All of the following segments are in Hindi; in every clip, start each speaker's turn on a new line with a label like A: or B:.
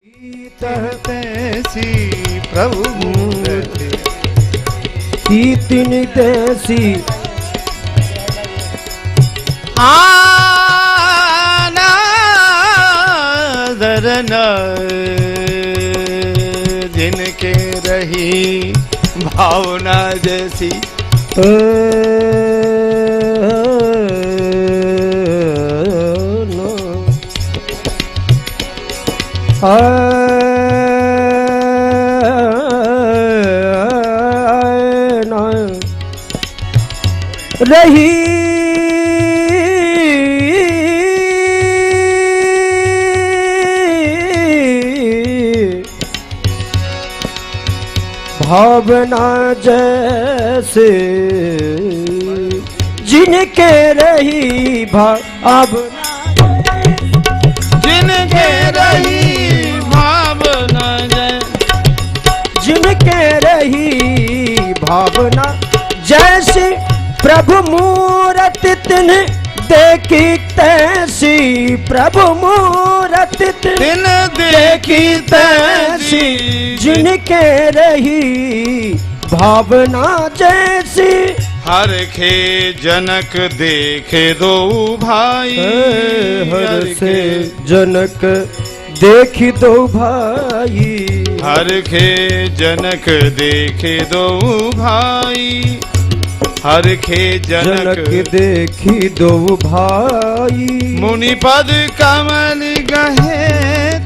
A: तैसी प्रभु मूर्ति
B: तीन तैसी
A: आनादरन जिनके रही भावना जैसी
B: रही भावना जैसे जिनके रही भावना
A: जिनके रही भावना
B: जिनके रही भावना जैसे प्रभु मूरत तिन देखी तैसी प्रभु मूरत
A: तिन देखी तैसी
B: जिनके रही भावना जैसी
A: हर खे जनक देखे दो भाई
B: हर से जनक देखी दो भाई
A: हर खे जनक देखे दो भाई हर खे जनक
B: देखी दो भाई
A: मुनि पद कमल गहे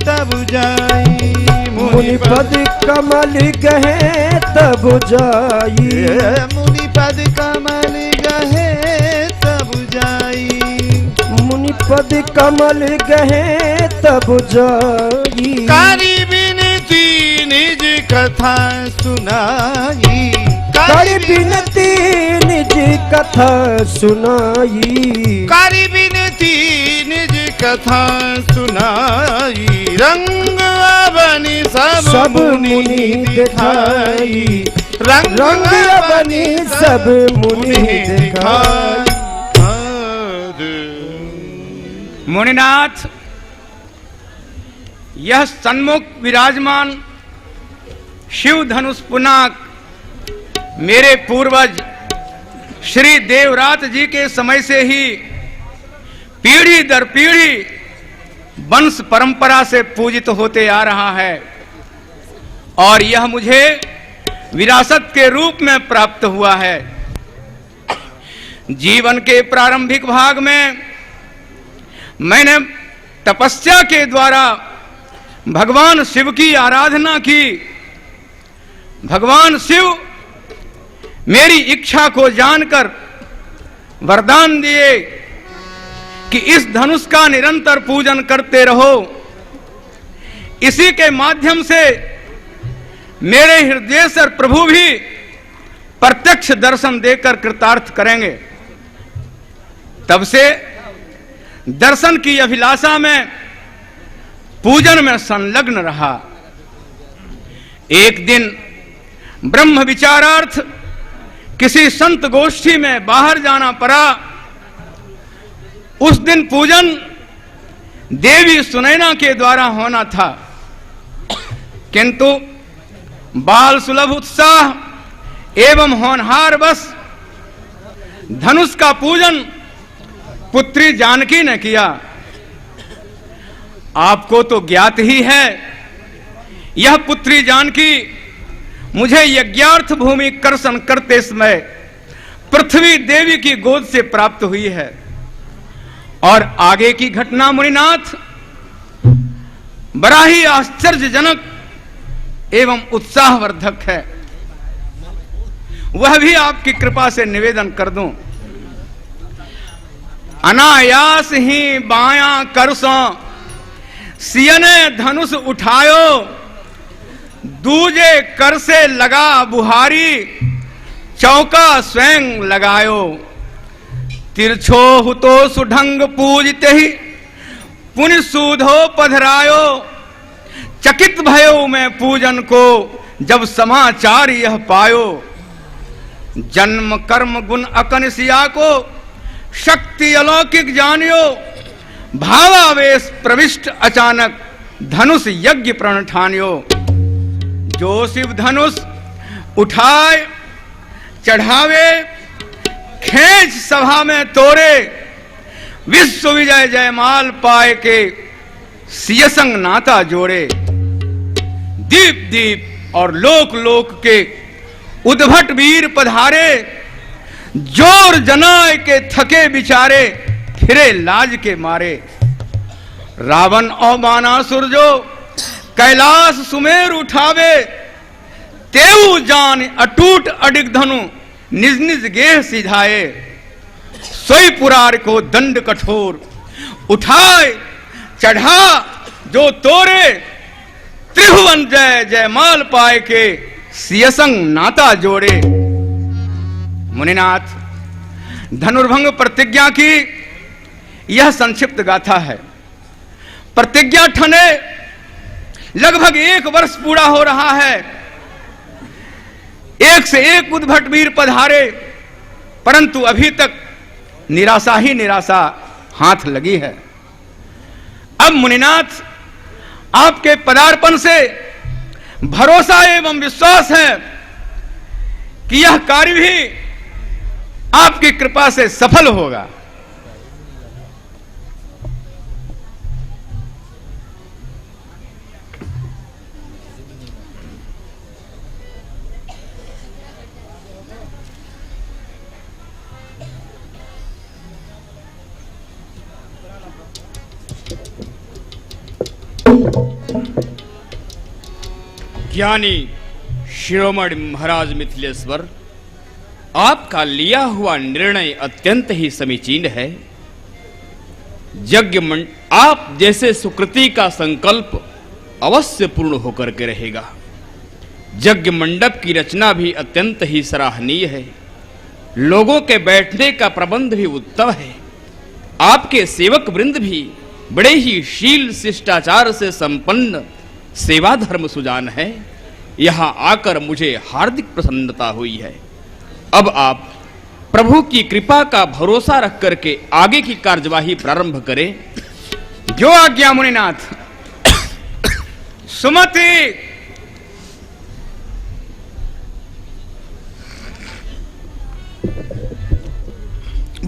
A: तब जाई
B: मुनि पद कमल गहे तब जाई
A: मुनि पद कमल गहे तब जाई
B: मुनि पद कमल गहे तब जाई
A: कारी बिनती निज कथा सुनाई
B: कारी बिनती निज कथा सुनाई
A: कारी बिनती निज कथा सुनाई रंग बनी सब मुनि दिखाई रंग बनी सब मुनि दिखाई।
C: मुनिनाथ, यह सन्मुख विराजमान शिव धनुष पुनाक मेरे पूर्वज श्री देवरात जी के समय से ही पीढ़ी दर पीढ़ी वंश परंपरा से पूजित होते आ रहा है और यह मुझे विरासत के रूप में प्राप्त हुआ है। जीवन के प्रारंभिक भाग में मैंने तपस्या के द्वारा भगवान शिव की आराधना की। भगवान शिव मेरी इच्छा को जानकर वरदान दिए कि इस धनुष का निरंतर पूजन करते रहो। इसी के माध्यम से मेरे हृदयेश्वर प्रभु भी प्रत्यक्ष दर्शन देकर कृतार्थ करेंगे। तब से दर्शन की अभिलाषा में पूजन में संलग्न रहा। एक दिन ब्रह्म विचारार्थ किसी संत गोष्ठी में बाहर जाना पड़ा। उस दिन पूजन देवी सुनैना के द्वारा होना था, किंतु बाल सुलभ उत्साह एवं होनहार बस धनुष का पूजन पुत्री जानकी ने किया। आपको तो ज्ञात ही है, यह पुत्री जानकी मुझे यज्ञार्थ भूमि कर्षण करते समय पृथ्वी देवी की गोद से प्राप्त हुई है। और आगे की घटना मुनिनाथ बड़ा ही आश्चर्यजनक एवं उत्साहवर्धक है। वह भी आपकी कृपा से निवेदन कर दूं। अनायास ही बायां करसों सियने धनुष उठायो, दूजे कर से लगा बुहारी, चौका स्वयं लगायो। तिरछो हुतो सुढंग पूजते ही पुनि सूधो पधरायो। चकित भयो मैं पूजन को जब समाचार यह पायो। जन्म कर्म गुण अकनिसिया को शक्ति अलौकिक जानियो। भावावेश प्रविष्ट अचानक धनुष यज्ञ प्रण ठान्यो। जो शिव धनुष उठाए चढ़ावे, खेच सभा में तोरे, विश्व विजय जयमाल पाए के सिय संग नाता जोड़े। दीप दीप और लोक लोक के उद्भट वीर पधारे, जोर जनाए के थके बिचारे, फिरे लाज के मारे। रावण और बानासुर जो कैलाश सुमेर उठावे, तेऊ जान अटूट अडिग धनु निज निज गेह सिझाए। सोई पुरार को दंड कठोर उठाए चढ़ा, जो तोरे त्रिभुवन जय जयमाल पाए के सियसंग नाता जोड़े। मुनिनाथ, धनुर्भंग प्रतिज्ञा की यह संक्षिप्त गाथा है। प्रतिज्ञा ठने लगभग 1 वर्ष पूरा हो रहा है। एक से एक उद्भट वीर पधारे, परंतु अभी तक निराशा ही निराशा हाथ लगी है। अब मुनिनाथ, आपके पदार्पण से भरोसा एवं विश्वास है कि यह कार्य भी आपकी कृपा से सफल होगा।
D: ज्ञानी शिरोमणि महाराज मिथिलेश्वर, आपका लिया हुआ निर्णय अत्यंत ही समीचीन है। यज्ञ आप जैसे सुकृति का संकल्प अवश्य पूर्ण होकर के रहेगा। यज्ञ मंडप की रचना भी अत्यंत ही सराहनीय है। लोगों के बैठने का प्रबंध भी उत्तम है। आपके सेवक वृंद भी बड़े ही शील शिष्टाचार से संपन्न सेवा धर्म सुजान है। यहाँ आकर मुझे हार्दिक प्रसन्नता हुई है। अब आप प्रभु की कृपा का भरोसा रख करके आगे की कार्यवाही प्रारंभ करें।
C: जो आज्ञा मुनिनाथ। सुमति,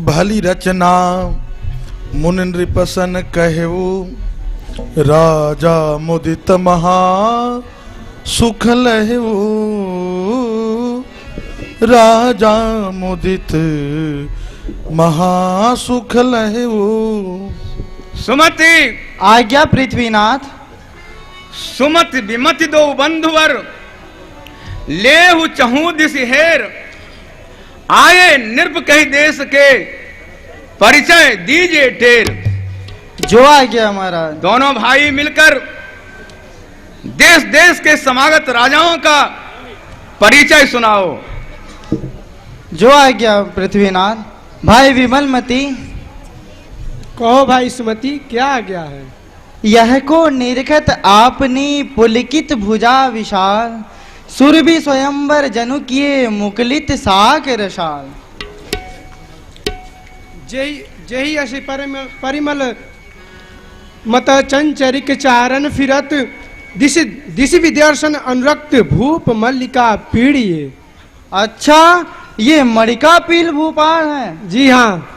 A: भली रचना मुनि नृपसन कहू, राजा मुदित महा सुख लहू। राजा मुदित महा सुख लहू।
C: सुमति,
E: आज्ञा पृथ्वीनाथ।
C: सुमति विमति दो बंधुवर, लेहु चहू दिस हेर। आए निर्भ कही देश के, परिचय दीजिए टेर।
E: जो आज्ञा महाराज।
C: दोनों भाई मिलकर देश देश के समागत राजाओं का परिचय सुनाओ।
E: जो आज्ञा पृथ्वीनाथ। भाई विमलमती।
B: कहो भाई सुमति, क्या आज्ञा है?
E: यह को निरखत आपनी पुलकित भुजा विशाल, सुरभि स्वयंवर जनु किए मुकलित साक रसाल।
B: जही असी परिमल मत चंचरिक चारण फिरत, दिश विदर्शन अनुरक्त भूप मल्लिका पीड़िए।
E: अच्छा, ये मणिका पील भूपाल है?
B: जी हाँ।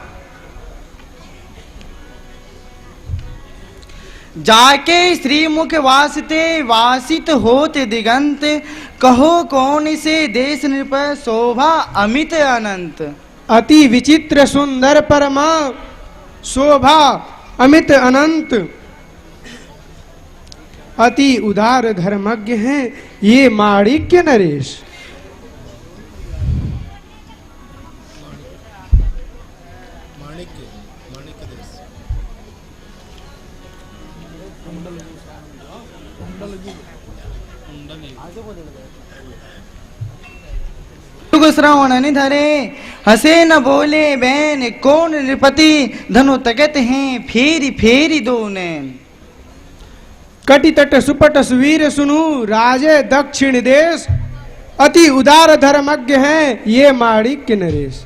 E: जाके श्रीमुख वासते वासित होत दिगंत, कहो कौन से देश नृप शोभा अमित अनंत।
B: अति विचित्र सुंदर परमा शोभा अमित अनंत, अति उदार धर्मज्ञ हैं ये माणिक्य नरेश।
E: श्रवण निधरे हसे न बोले बैन, कौन नृपति धनु तकत हैं फेरी फेरी दो नैन।
B: कटि तट सुपट सुवीर सुनु राजे दक्षिण देश, अति उदार धर्मज्ञ हैं ये माणिक्य नरेश।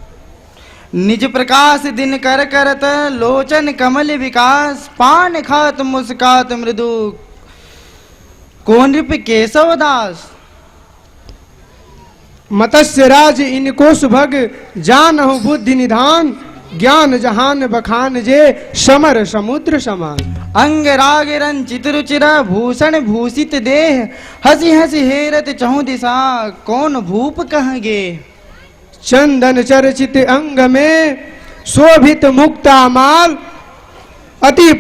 E: निज प्रकाश दिन कर करत लोचन कमल विकास, पान खात मुस्कात मृदु को नृप केशव दास।
B: मत्स्य राज इनको सुभग जानहु बुद्धि निधान, ज्ञान जहान बखान जे समर समुद्र समान।
E: अंग राग रंचित रुचिर भूषण भूषित देह, हंसी हंसी हेरत चहु दिशा कौन भूप कहेंगे।
B: चंदन चर्चित अंग में शोभित मुक्ता माल, अति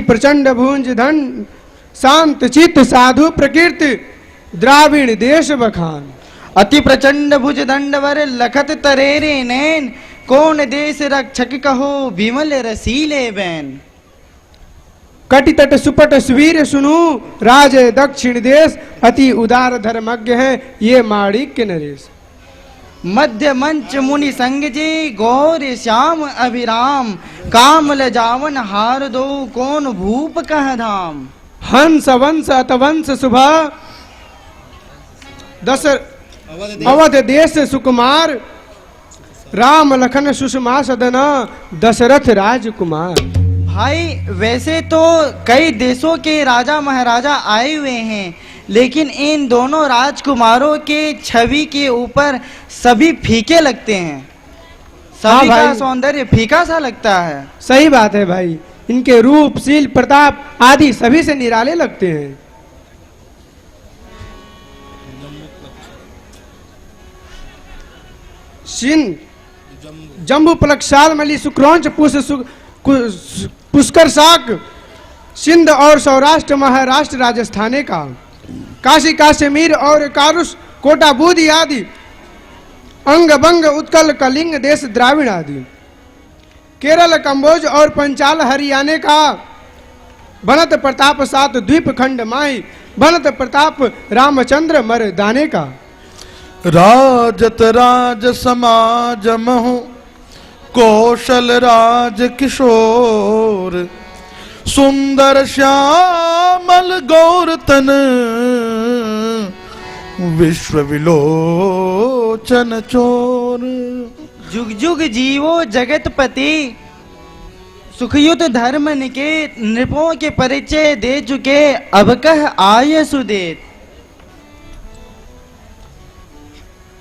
B: प्रचंड भुंज धन, शांत चित्त साधु प्रकृति द्राविण देश बखान।
E: अति प्रचंड भुज दंडवर लखत तरेरे नैन, कौन देश रक्षक कहो विमल रसीले बैन।
B: कटि तट सुपट सुवीर सुनु, राज दक्षिण देश, अति उदार धर्मज्ञ है ये माणिक्य नरेश।
E: मध्य मंच मुनि संग जी गौर श्याम अभिराम, काम लजावन हार दो कौन भूप कह धाम।
B: हंस वंश अतवंश सुभा दस अवध देश सुकुमार, राम लखन सुषमा सदना दशरथ राजकुमार।
E: भाई वैसे तो कई देशों के राजा महाराजा आए हुए हैं, लेकिन इन दोनों राजकुमारों के छवि के ऊपर सभी फीके लगते हैं। सभी का सौंदर्य फीका सा लगता है।
B: सही बात है भाई, इनके रूप शील प्रताप आदि सभी से निराले लगते हैं। सिंह जम्बू पलकशाल मली सुक्रौंच पुष्कर शाक, सिंध और सौराष्ट्र महाराष्ट्र राजस्थाने का, काशी काश्मीर और कारुष कोटा बूदी आदि, अंग बंग उत्कल कलिंग देश द्राविण आदि, केरल कंबोज और पंचाल हरियाणे का, बनत प्रताप सात द्वीप खंड माही, बनत प्रताप रामचंद्र मर्दाने का।
A: राजत राज समाज महु कौशल राज किशोर, सुंदर श्यामल गौर तन विश्व विलोचन चोर।
E: जुग जुग जीवो जगतपति, सुखयुत धर्म निकेत, नृपों के परिचय दे चुके अब कह आय सुदेत।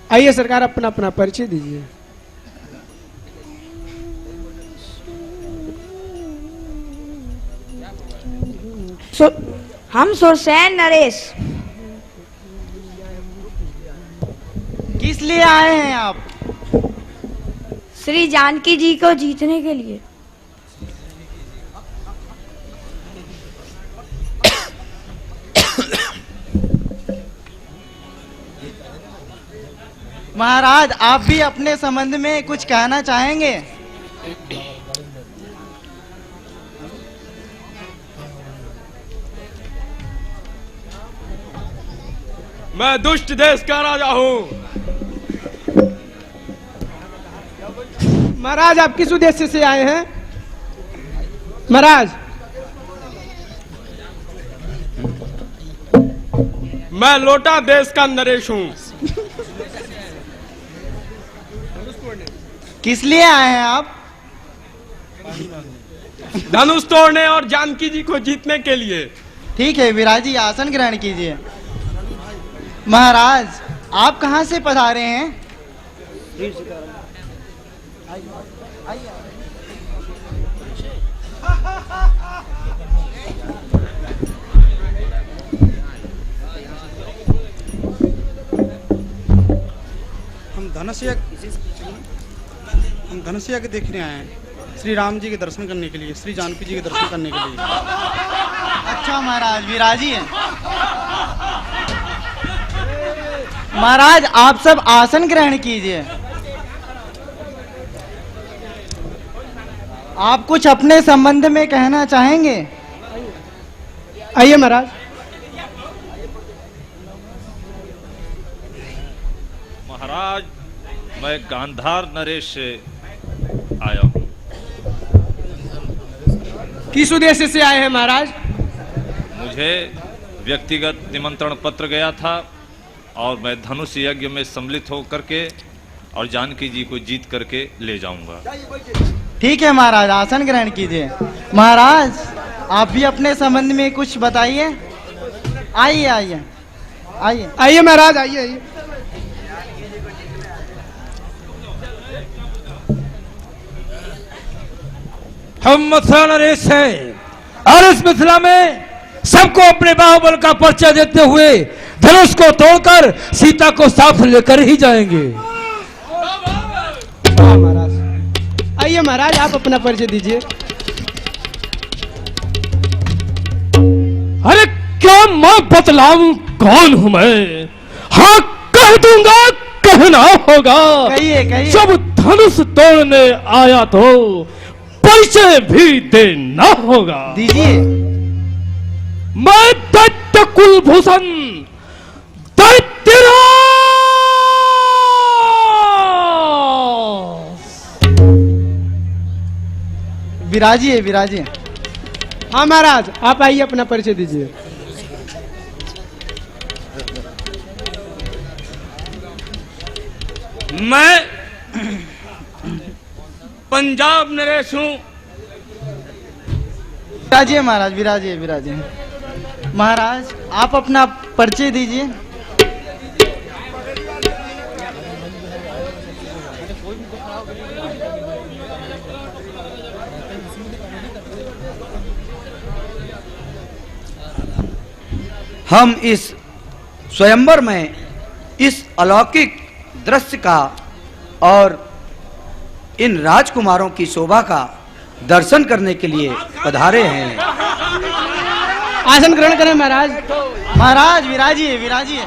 B: आइए सरकार अपना अपना परिचय दीजिए।
F: हम सुरसैन नरेश।
E: किस लिए आए हैं आप?
F: श्री जानकी जी को जीतने के लिए।
E: महाराज आप भी अपने संबंध में कुछ कहना चाहेंगे?
D: मैं दुष्ट देश का राजा हूँ।
B: महाराज आप किस उद्देश्य से आए हैं? महाराज
D: मैं लोटा देश का नरेश हूँ।
E: किस लिए आए हैं आप?
D: धनुष तोड़ने और जानकी जी को जीतने के लिए।
E: ठीक है विराजी, आसन ग्रहण कीजिए। महाराज आप कहाँ से पधारे हैं?
G: हम धनुष यज्ञ देखने आए हैं, श्री राम जी के दर्शन करने के लिए, श्री जानकी जी के दर्शन करने के लिए।
E: अच्छा महाराज विराजी है। महाराज आप सब आसन ग्रहण कीजिए। आप कुछ अपने संबंध में कहना चाहेंगे?
B: आइए महाराज।
H: महाराज मैं गांधार नरेश से आया हूँ।
B: किस उद्देश्य से आए हैं महाराज?
H: मुझे व्यक्तिगत निमंत्रण पत्र गया था और मैं धनुष यज्ञ में सम्मिलित होकर के और जानकी जी को जीत करके ले जाऊंगा।
E: ठीक है महाराज, आसन ग्रहण कीजिए। महाराज आप भी अपने संबंध में कुछ बताइए। आइए आइए आइए।
B: आइए महाराज, आइए आइए।
I: हम मथुरा नरेश हैं और इस मिथिला में सबको अपने बाहुबल का परिचय देते हुए धनुष को तोड़कर सीता को साथ लेकर ही जाएंगे।
B: हाँ महाराज। आइए महाराज, आप अपना परिचय दीजिए।
I: अरे क्या मैं बतलाऊं कौन हूं मैं? हाँ कह दूंगा, कहना होगा।
E: कहिए कहिए।
I: जब धनुष तोड़ने आया तो परिचय भी देना होगा।
E: दीजिए।
I: मैं दैत्य कुलभूषण दैत्यराज।
E: विराजिए विराजिए।
B: हाँ महाराज, आप आइए, अपना परिचय दीजिए।
C: मैं पंजाब नरेश हूँ।
E: विराजिए महाराज, विराजिए विराजिए। महाराज आप अपना परिचय दीजिए।
J: हम इस स्वयंवर में इस अलौकिक दृश्य का और इन राजकुमारों की शोभा का दर्शन करने के लिए पधारे हैं।
B: आसन ग्रहण करें महाराज।
E: महाराज विराजिए विराजिए।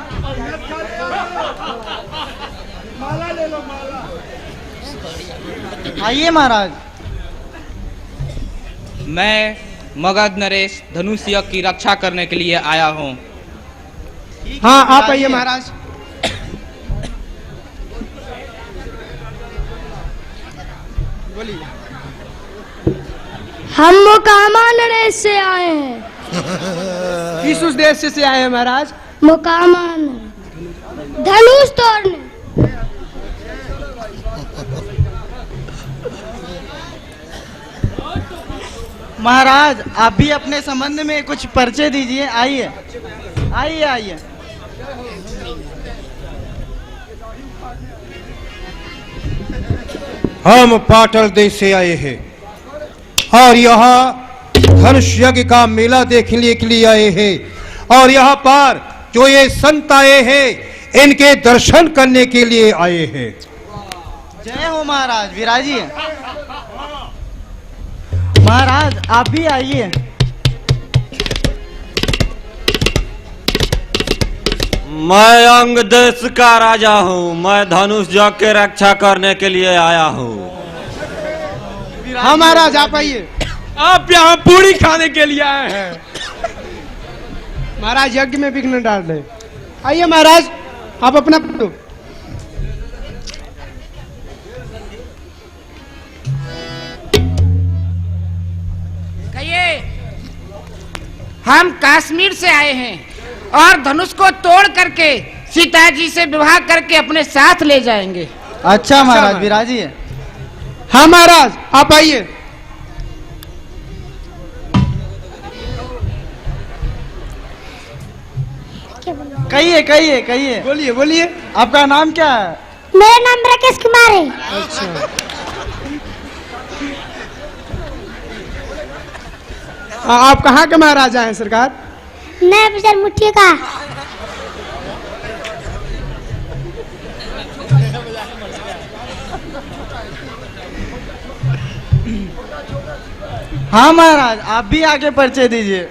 E: आइए महाराज।
K: मैं मगध नरेश धनुष यज्ञ की रक्षा करने के लिए आया हूँ।
B: हाँ आप आइए महाराज। बोलिए।
F: हम मोकामा नरेश से आए हैं।
B: किस उद्देश्य से आए हैं महाराज?
F: मोकामा धनुष तोड़ने।
E: महाराज आप भी अपने संबंध में कुछ परिचय दीजिए। आइए आइए आइए।
L: हम पाटल देश से आए हैं और यहाँ धनुष यज्ञ का मेला देखने के लिए आए हैं और यहाँ पर जो ये संत आए हैं इनके दर्शन करने के लिए आए हैं।
E: जय हो महाराज, विराजिए। महाराज आप भी आइए।
M: मैं अंग देश का राजा हूँ। मैं धनुष यज्ञ की रक्षा करने के लिए आया हूँ।
B: हाँ महाराज आप आइए।
I: आप यहाँ पूरी खाने के लिए आए हैं।
B: महाराज यज्ञ में विघ्न डाल रहे। आइए महाराज, आप अपना
N: कहिए। हम कश्मीर से आए हैं और धनुष को तोड़ करके सीता जी से विवाह करके अपने साथ ले जाएंगे।
E: अच्छा महाराज, विराजिए।
B: हाँ महाराज आप आइए।
E: कहिए कहिए कहिए।
B: बोलिए बोलिए।
E: आपका नाम क्या है?
F: मेरा नाम राकेश कुमार है।
B: अच्छा। आप कहाँ के महाराजा हैं सरकार?
F: नया बाजार मुठिया का।
E: हाँ महाराज आप भी आगे परिचय दीजिए।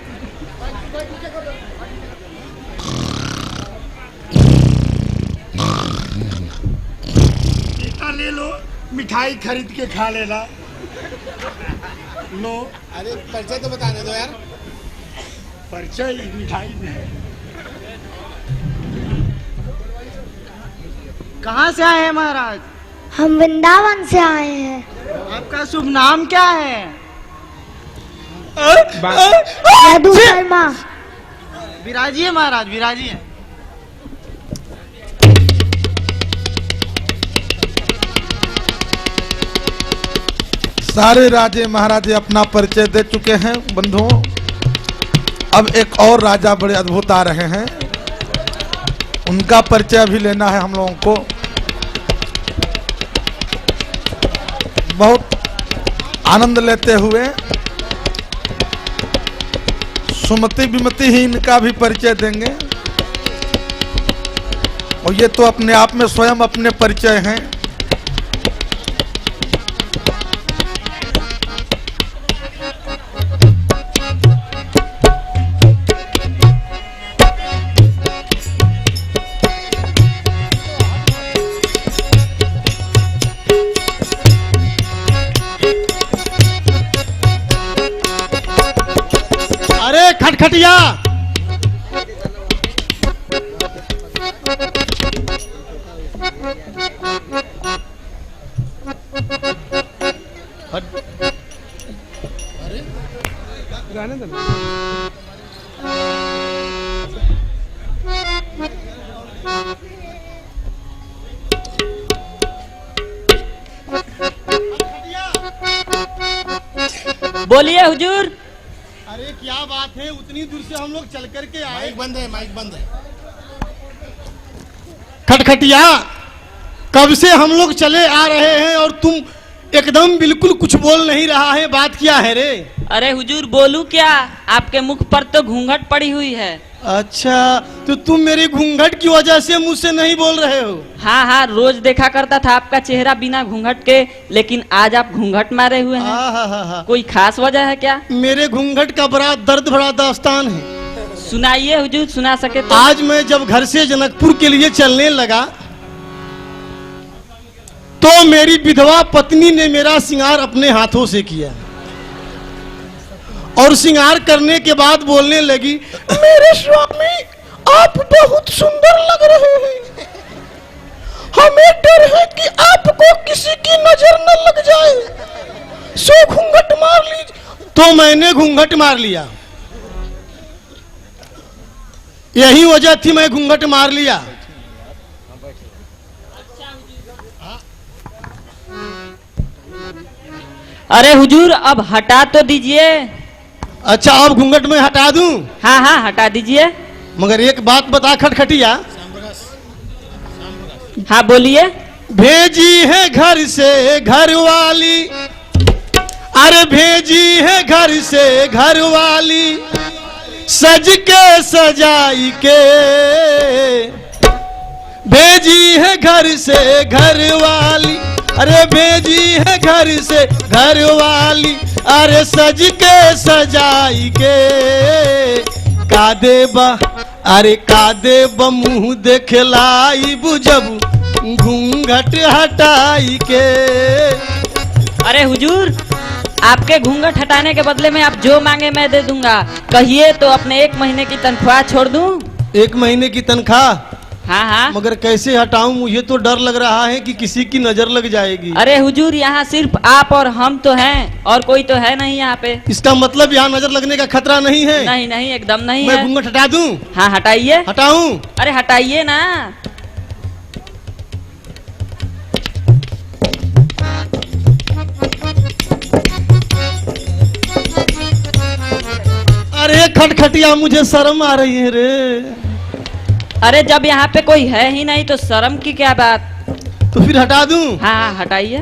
A: ले लो, मिठाई खरीद के खा लेना। लो।
O: अरे परिचय तो बताने दो यार।
A: परिचय मिठाई में है।
E: कहाँ से आए हैं महाराज?
F: हम वृंदावन से आए हैं।
E: आपका शुभ नाम क्या है?
F: यदु शर्मा।
E: विराजिए महाराज, विराजिए।
A: सारे राजे महाराजे अपना परिचय दे चुके हैं बंधुओं।
P: अब एक और राजा बड़े अद्भुत आ रहे हैं, उनका परिचय भी लेना है हम लोगों को। बहुत आनंद लेते हुए सुमति विमति ही इनका भी परिचय देंगे। और ये तो अपने आप में स्वयं अपने परिचय हैं।
A: अरे खटखटिया,
Q: बोलिए हुजूर।
A: अरे क्या बात है, उतनी दूर से हम लोग चल करके आए। माइक बंद है, माइक बंद है। खटखटिया, कब से हम लोग चले आ रहे हैं और तुम एकदम बिल्कुल कुछ बोल नहीं रहा है, बात क्या है रे?
Q: अरे हुजूर बोलूं क्या, आपके मुख पर तो घूंघट पड़ी हुई है।
A: अच्छा, तो तुम मेरी घूंघट की वजह से मुझसे नहीं बोल रहे हो?
Q: हाँ हाँ, रोज देखा करता था आपका चेहरा बिना घूंघट के, लेकिन आज आप घूंघट मारे हुए हैं। कोई खास वजह है क्या?
A: मेरे घूंघट का बड़ा दर्द भरा दास्तान है।
Q: सुनाइए हुजूर, सुना सके तो।
A: आज मैं जब घर से जनकपुर के लिए चलने लगा तो मेरी विधवा पत्नी ने मेरा श्रृंगार अपने हाथों से किया और श्रृंगार करने के बाद बोलने लगी, मेरे स्वामी आप बहुत सुंदर लग रहे हैं, हमें डर है कि आपको किसी की नजर न लग जाए, सो घूंघट मार लीजिए। तो मैंने घूंघट मार लिया, यही वजह थी, मैं घूंघट मार लिया।
Q: अरे हुजूर अब हटा तो दीजिए।
A: अच्छा, अब घूंघट में हटा दूं?
Q: हाँ हाँ हटा दीजिए।
A: मगर एक बात बता खटखटिया।
Q: हाँ बोलिए।
A: भेजी है घर से घर वाली, अरे भेजी है घर से घर वाली, सज के सजाई के, भेजी है घर से घर वाली, अरे भेजी है घर से घर वाली, अरे सज के सजाई के, का देबा अरे का देबा मुँह देखलाई बुझबू घूंघट हटाई के।
Q: अरे हुजूर, आपके घूंघट हटाने के बदले में आप जो मांगे मैं दे दूंगा। कहिए तो अपने 1 महीने की तनख्वाह छोड़ दूं?
A: 1 महीने की तनख्वाह?
Q: हाँ हाँ।
A: मगर कैसे हटाऊं, मुझे तो डर लग रहा है कि किसी की नजर लग जाएगी।
Q: अरे हुजूर, यहाँ सिर्फ आप और हम तो हैं, और कोई तो है नहीं यहाँ पे।
A: इसका मतलब यहाँ नजर लगने का खतरा नहीं है?
Q: नहीं नहीं, एकदम नहीं
A: मैं
Q: है।
A: घूंघट हटा दूं?
Q: हाँ हटाइए।
A: हटाऊं?
Q: अरे हटाइए ना।
A: अरे खटखटिया, मुझे शर्म आ रही है रे।
Q: अरे जब यहाँ पे कोई है ही नहीं तो शर्म की क्या बात।
A: तो फिर हटा दूं?
Q: हाँ हाँ हटाइए।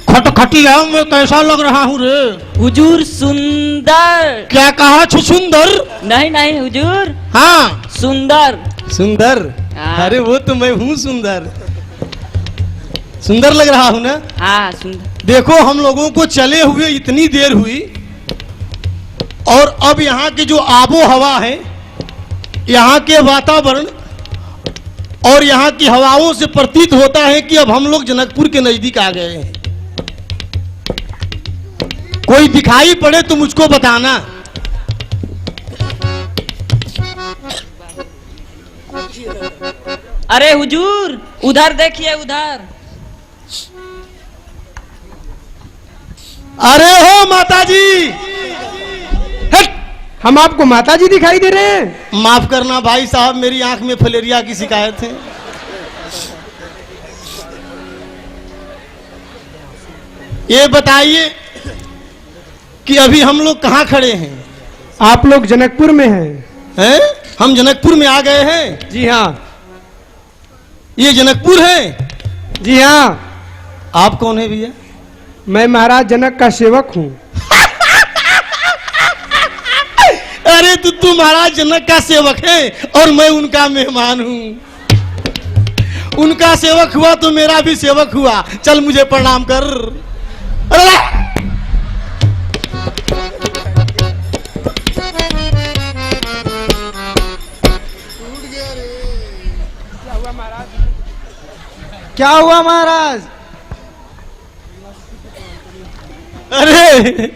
A: खटखटिया, मैं कैसा लग रहा हूँ रे?
Q: हुजूर सुंदर।
A: क्या कहा? सुंदर?
Q: नहीं नहीं हुजूर।
A: हाँ
Q: सुंदर।
A: सुंदर? अरे वो तो मैं हूँ सुंदर। सुंदर लग रहा हूँ ना?
Q: हाँ सुंदर।
A: देखो, हम लोगों को चले हुए इतनी देर हुई और अब यहाँ के जो आबो हवा है, यहाँ के वातावरण और यहाँ की हवाओं से प्रतीत होता है कि अब हम लोग जनकपुर के नजदीक आ गए हैं। कोई दिखाई पड़े तो मुझको बताना।
Q: अरे हुजूर, उधर देखिए, उधर।
A: अरे हो माताजी!
B: हम आपको माताजी दिखाई दे रहे हैं?
A: माफ करना भाई साहब, मेरी आंख में फलेरिया की शिकायत है। ये बताइए कि अभी हम लोग कहाँ खड़े हैं?
B: आप लोग जनकपुर में हैं।
A: हम जनकपुर में आ गए हैं?
B: जी हाँ।
A: ये जनकपुर है?
B: जी हाँ।
A: आप कौन है भैया?
B: मैं महाराज जनक का सेवक हूँ।
A: अरे तू महाराज जनक का सेवक है और मैं उनका मेहमान हूँ। उनका सेवक हुआ तो मेरा भी सेवक हुआ। चल मुझे प्रणाम कर। अरे
E: क्या हुआ महाराज?
A: अरे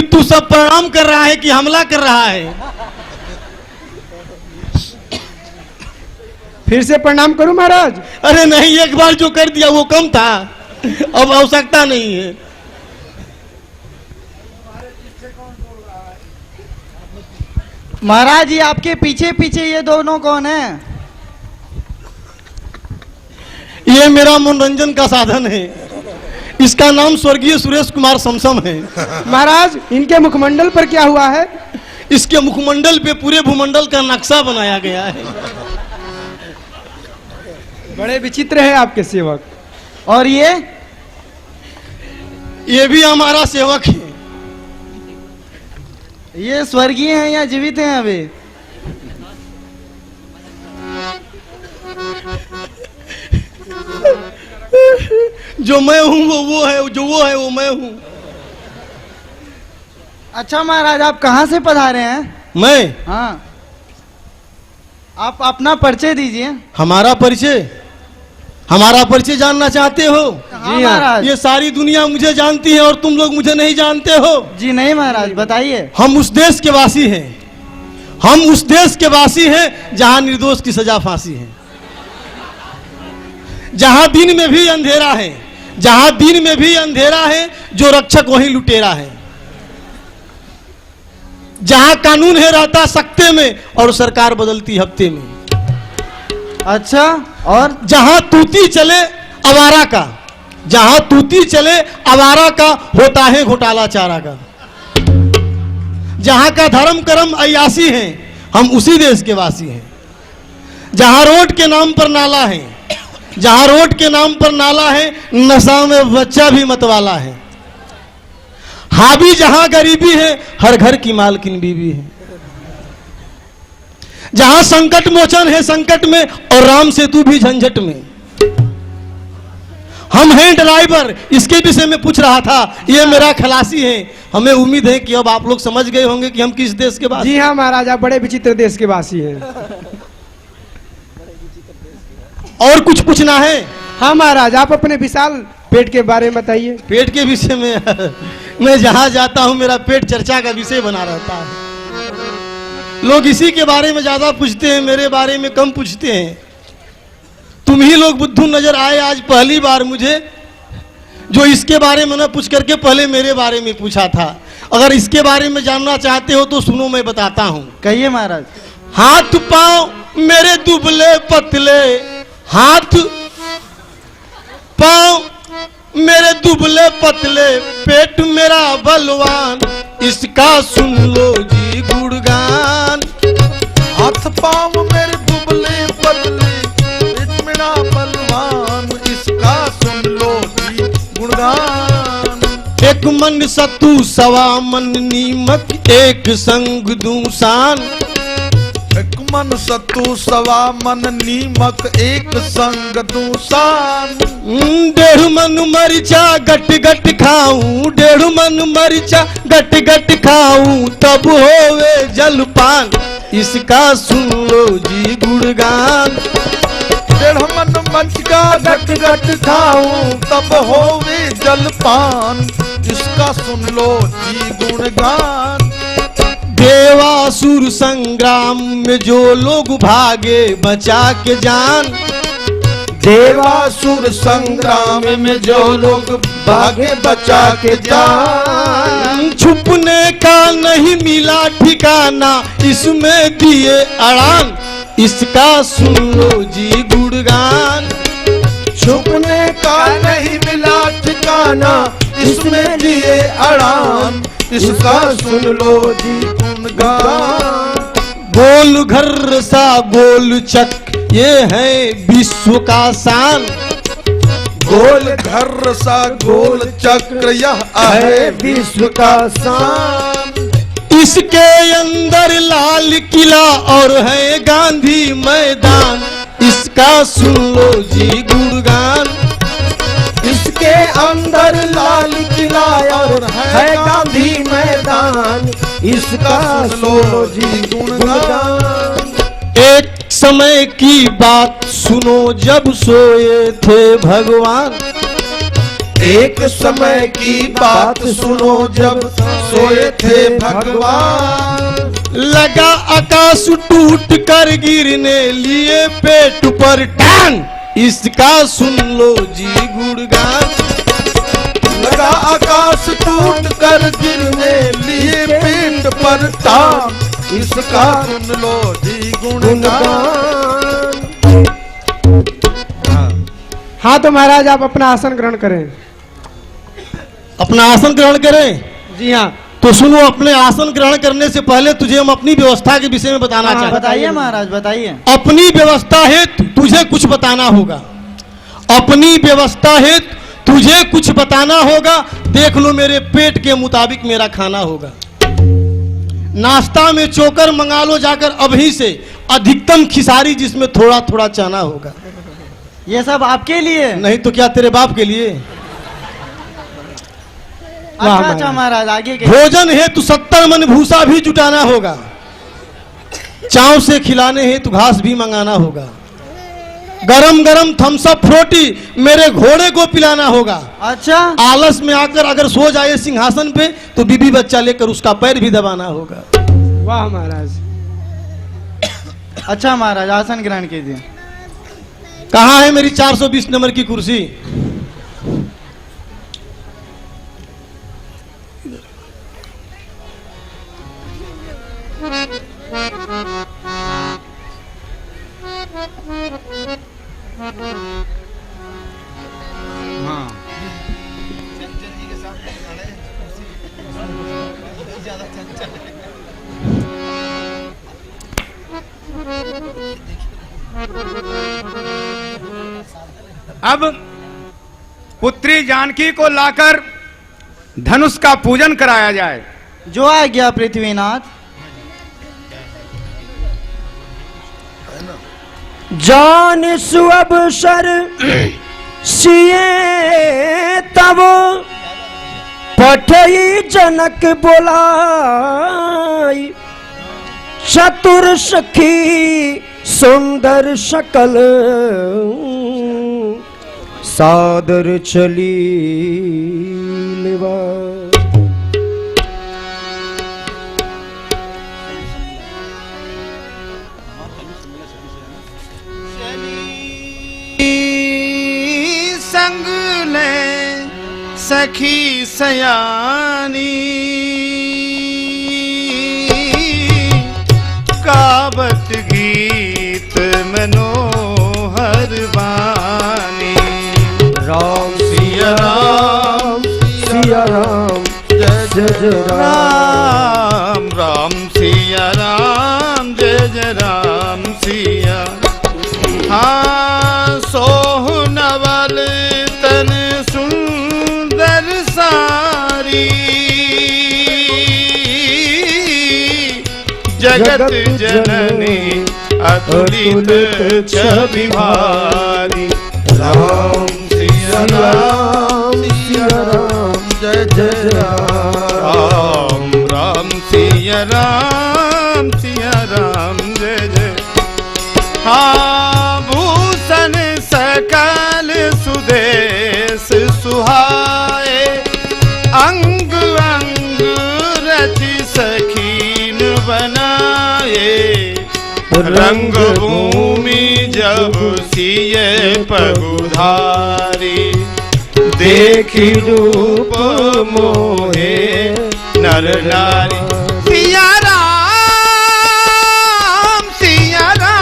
A: तू सब प्रणाम कर रहा है कि हमला कर रहा है?
B: फिर से प्रणाम करूं महाराज?
A: अरे नहीं, एक बार जो कर दिया वो कम था, अब आवश्यकता नहीं है।
E: महाराज, ये आपके पीछे पीछे ये दोनों कौन है?
A: ये मेरा मनोरंजन का साधन है। इसका नाम स्वर्गीय सुरेश कुमार समसम है।
B: महाराज, इनके मुखमंडल पर क्या हुआ है?
A: इसके मुखमंडल पे पूरे भूमंडल का नक्शा बनाया गया है।
B: बड़े विचित्र है आपके सेवक।
E: और ये
A: भी हमारा सेवक है।
E: ये स्वर्गीय हैं या जीवित हैं अभी?
A: जो मैं हूं वो है, जो वो है वो मैं हूं।
E: अच्छा महाराज, आप कहाँ से पधारे हैं?
A: मैं?
E: हाँ, आप अपना परिचय दीजिए।
A: हमारा परिचय जानना चाहते हो?
E: जी महाराज।
A: ये सारी दुनिया मुझे जानती है और तुम लोग मुझे नहीं जानते हो।
E: जी नहीं महाराज, बताइए।
A: हम उस देश के वासी हैं। हम उस देश के वासी हैं जहां निर्दोष की सजा फांसी है, जहां दिन में भी अंधेरा है, जहां दिन में भी अंधेरा है, जो रक्षक वही लुटेरा है, जहां कानून है रहता सख्ते में और सरकार बदलती हफ्ते में।
E: अच्छा, और
A: जहां तूती चले आवारा का, जहां तूती चले आवारा का, होता है घोटाला चारा का। जहां का धर्म कर्म अयासी है, हम उसी देश के वासी हैं। जहां रोड के नाम पर नाला है, जहां रोड के नाम पर नाला है, नशा में बच्चा भी मतवाला है। हावी जहां गरीबी है, हर घर की मालकिन बीबी है। जहां संकट मोचन है संकट में, और राम सेतु भी झंझट में। हम हैं ड्राइवर, इसके विषय में पूछ रहा था। ये मेरा खलासी है। हमें उम्मीद है कि अब आप लोग समझ गए होंगे कि हम किस देश के वासी।
B: जी हाँ महाराज, आप बड़े विचित्र देश के वासी हैं।
A: और कुछ पूछना है?
B: हाँ महाराज, आप अपने विशाल पेट के बारे में बताइए।
A: पेट के विषय में मैं जहां जाता हूं मेरा पेट चर्चा का विषय बना रहता है। लोग इसी के बारे में ज्यादा पूछते हैं, मेरे बारे में कम पूछते हैं। तुम ही लोग बुद्धू नजर आए आज पहली बार मुझे, जो इसके बारे में न पूछ करके पहले मेरे बारे में पूछा था। अगर इसके बारे में जानना चाहते हो तो सुनो, मैं बताता हूं।
E: कहिए महाराज।
A: हाथ पांव मेरे दुबले पतले, हाथ पांव मेरे दुबले पतले, पेट मेरा बलवान, इसका सुन लो जी गुणगान।
P: हाथ पांव मेरे दुबले पतले, पेट मेरा बलवान, इसका सुन लो जी गुणगान।
A: एक मन सतु सवा मन नीमक, एक संग दूसान।
P: एक मन सतु सवा मन नीमक, एक संग दूसान।
A: 1.5 मन मरिचा गट गट खाऊं, 1.5 मन मरिचा गट गट खाऊं, तब होवे जलपान, इसका सुन लो जी गुणगान।
P: 1.5 मन मरिचा गट गट खाऊं, तब होवे जलपान, इसका सुन लो जी गुणगान।
A: देवासुर संग्राम में जो लोग भागे बचा के जान,
P: देवासुर संग्राम में जो लोग भागे बचा के जान।
A: छुपने का नहीं मिला ठिकाना, इसमें दिए अड़ान, इसका सुन लो जी गुणगान।
P: छुपने का नहीं मिला ठिकाना, इसमें लिए अड़ान, इसका सुन लो जी गुणगान।
A: गोल घर सा गोल चक ये है विश्व का शान।
P: गोल घर सा गोल चक्र यह है विश्व का शान।
A: इसके अंदर लाल किला और है गांधी मैदान, इसका सुन लो जी गुणगान।
P: इसके अंदर लाल किला और है गांधी मैदान, इसका सुन लो जी गुणगान।
A: एक समय की बात सुनो जब सोए थे भगवान।
P: एक समय की बात सुनो जब सोए थे भगवान।
A: लगा आकाश टूट कर गिरने लिए पेट पर टांग, इसका सुन लो जी गुणगान।
P: लगा आकाश टूट कर गिरने लिए पेट पर टांग, इसका सुन लो जी गुणगान।
B: हाँ तो महाराज आप अपना आसन ग्रहण करें।
A: अपना आसन ग्रहण करें?
B: जी हाँ।
A: तो सुनो, अपने आसन ग्रहण करने से पहले तुझे हम अपनी व्यवस्था के विषय में बताना चाहते हैं।
E: बताइए महाराज, बताइए।
A: अपनी व्यवस्था है तुझे कुछ बताना होगा। अपनी व्यवस्था है तुझे कुछ बताना होगा। देख लो, मेरे पेट के मुताबिक मेरा खाना होगा। नाश्ता में चोकर मंगा लो जाकर अभी से, अधिकतम खिसारी जिसमें थोड़ा थोड़ा चना होगा।
E: ये सब आपके लिए?
A: नहीं तो क्या तेरे बाप के लिए?
E: अच्छा महाराज, आगे के
A: भोजन है तो 70 मन भूसा भी जुटाना होगा। चाव से खिलाने है तो घास भी मंगाना होगा। गरम गरम थम्स अप फ्रूटी मेरे घोड़े को पिलाना होगा।
E: अच्छा।
A: आलस में आकर अगर सो जाए सिंहासन पे तो बीबी बच्चा लेकर उसका पैर भी दबाना होगा।
B: वाह महाराज।
E: अच्छा महाराज, आसन ग्रहण कीजिए।
A: कहाँ है मेरी 420 नंबर की कुर्सी?
C: हाँ। अब पुत्री जानकी को लाकर धनुष का पूजन कराया जाए।
E: जो आ गया पृथ्वीनाथ।
R: जान सुअवसर सिए तब पठई जनक बोलाई, चतुर सखी सुंदर सकल सादर चली लेवा।
C: संग ले सखी सयानी, गावत गीत मनोहर बानी।
R: राम सिया राम सिया राम जय जय
C: राम। राम सिया राम जय जय राम सिया। हाँ सोहु नवल तन सुंदर सारी, जगत जननी अतुलित छवि भारी। राम सिया राम
R: जय जय
C: राम। राम सिया राम जय जय। हाँ भूषण सकल सुदेश सुहाए, अंग अंग रचि सखीन बनाए। रंग भूमि जब सिए पगुधारी, देखी रूप मोहे नर नारी। सिया राम सिया राम,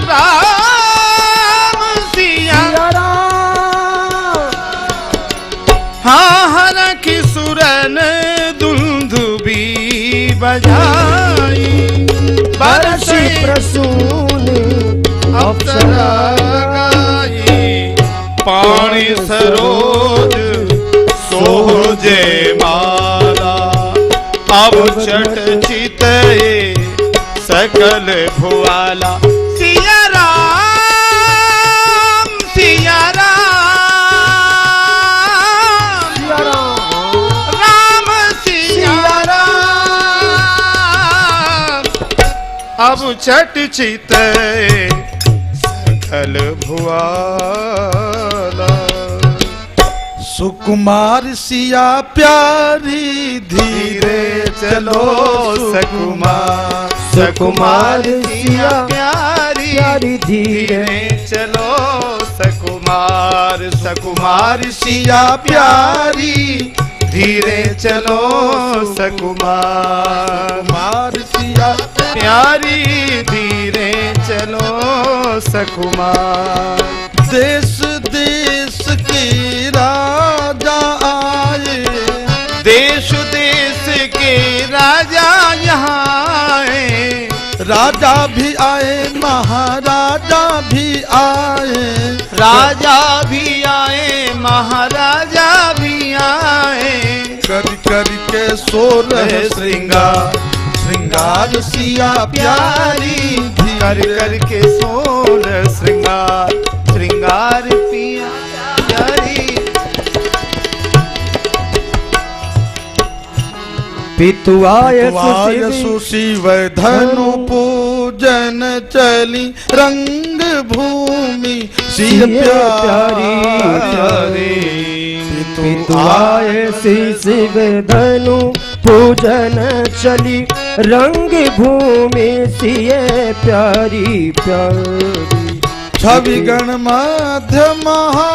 C: राम सिया राम।
R: बजाई बरसी प्रसून अप्सरा गाई पानी सरोज सोजे माला अब चट चिते सकल भुआला सिया राम सिया राम राम सिया राम अब चट चिते सकल भुआला
P: सुकुमार सिया प्यारी धीरे चलो सकुमार
R: सकुमार सिया प्यारी धीरे
P: चलो सकुमार सकुमार सिया प्यारी धीरे चलो सकुमार कुमार सिया प्यारी धीरे चलो सकुमार देश देश के राजा आए देश देश के राजा यहाँ आए राजा भी आए महाराजा भी आए राजा भी आए महाराजा भी आए कर कर के सोर श्रृंगार श्रृंगार सिया प्यारी कर कर के सोर श्रृंगार श्रृंगार पिया प्यारी
R: पितुआय
P: सुशिव धनु पूजन चली रंग भूमि सिय प्यारी
R: पितुआय शिव धनु पूजन चली रंग भूमि सिय प्यारी प्यारी
P: छवि गण मध्य महा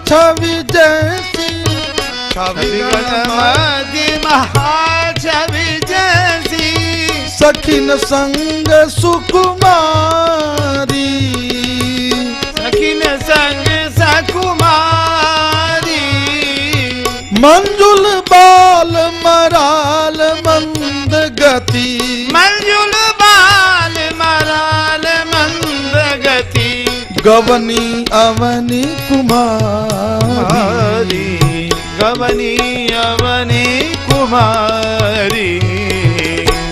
P: छवि जैसी छवि गण मध्य महा छवि जैसी सखिन संग सुकुमारी सखिन संग सुकुमारी मंजुल बाल मराल मंद गति मंजुल बाल मराल मंद गति गवनी अवनी कुमारी गवनी अवनी कुमारी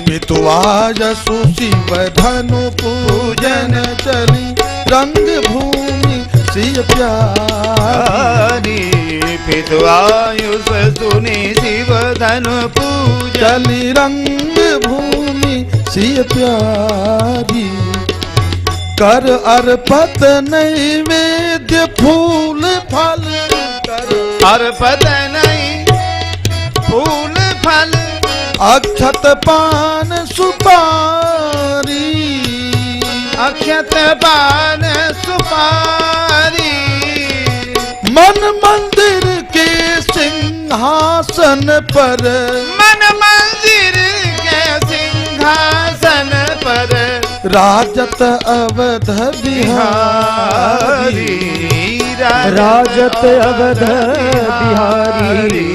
P: पितुआज सुशिव धनु पूजन चली रंग भूमि सिय प्यारी पितुआयुष सुनी शिव धनु पूजली रंग भूमि सिय प्यारी कर अर्पत नैवेद्य फूल फल कर अर्पत नहीं फूल फल अक्षत पान सुपारी अक्षत पान सुपारी मन मंदिर के सिंहासन पर मन मंदिर के सिंहासन पर राजत अवध बिहारी
R: राजत अवध बिहारी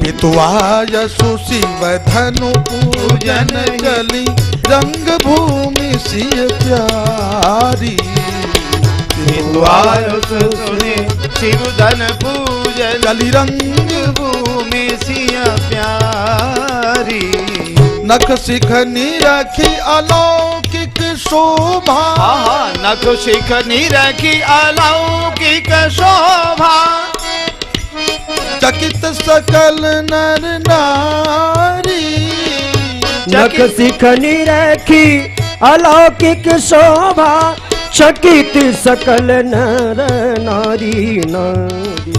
P: पितुआय सुशिव धनु पूजन चली रंग भूमि सिय प्यारी पितुआय सुनी शिव धन पूजन चली रंग भूमि सिय प्यारी नख शिखनी रखी अलौकिक शोभा नख शिखनी रखी अलौकिक शोभा चकित सकल नर नारी
R: नख शिखनी रखी अलौकिक शोभा चकित सकल नर नारी नारी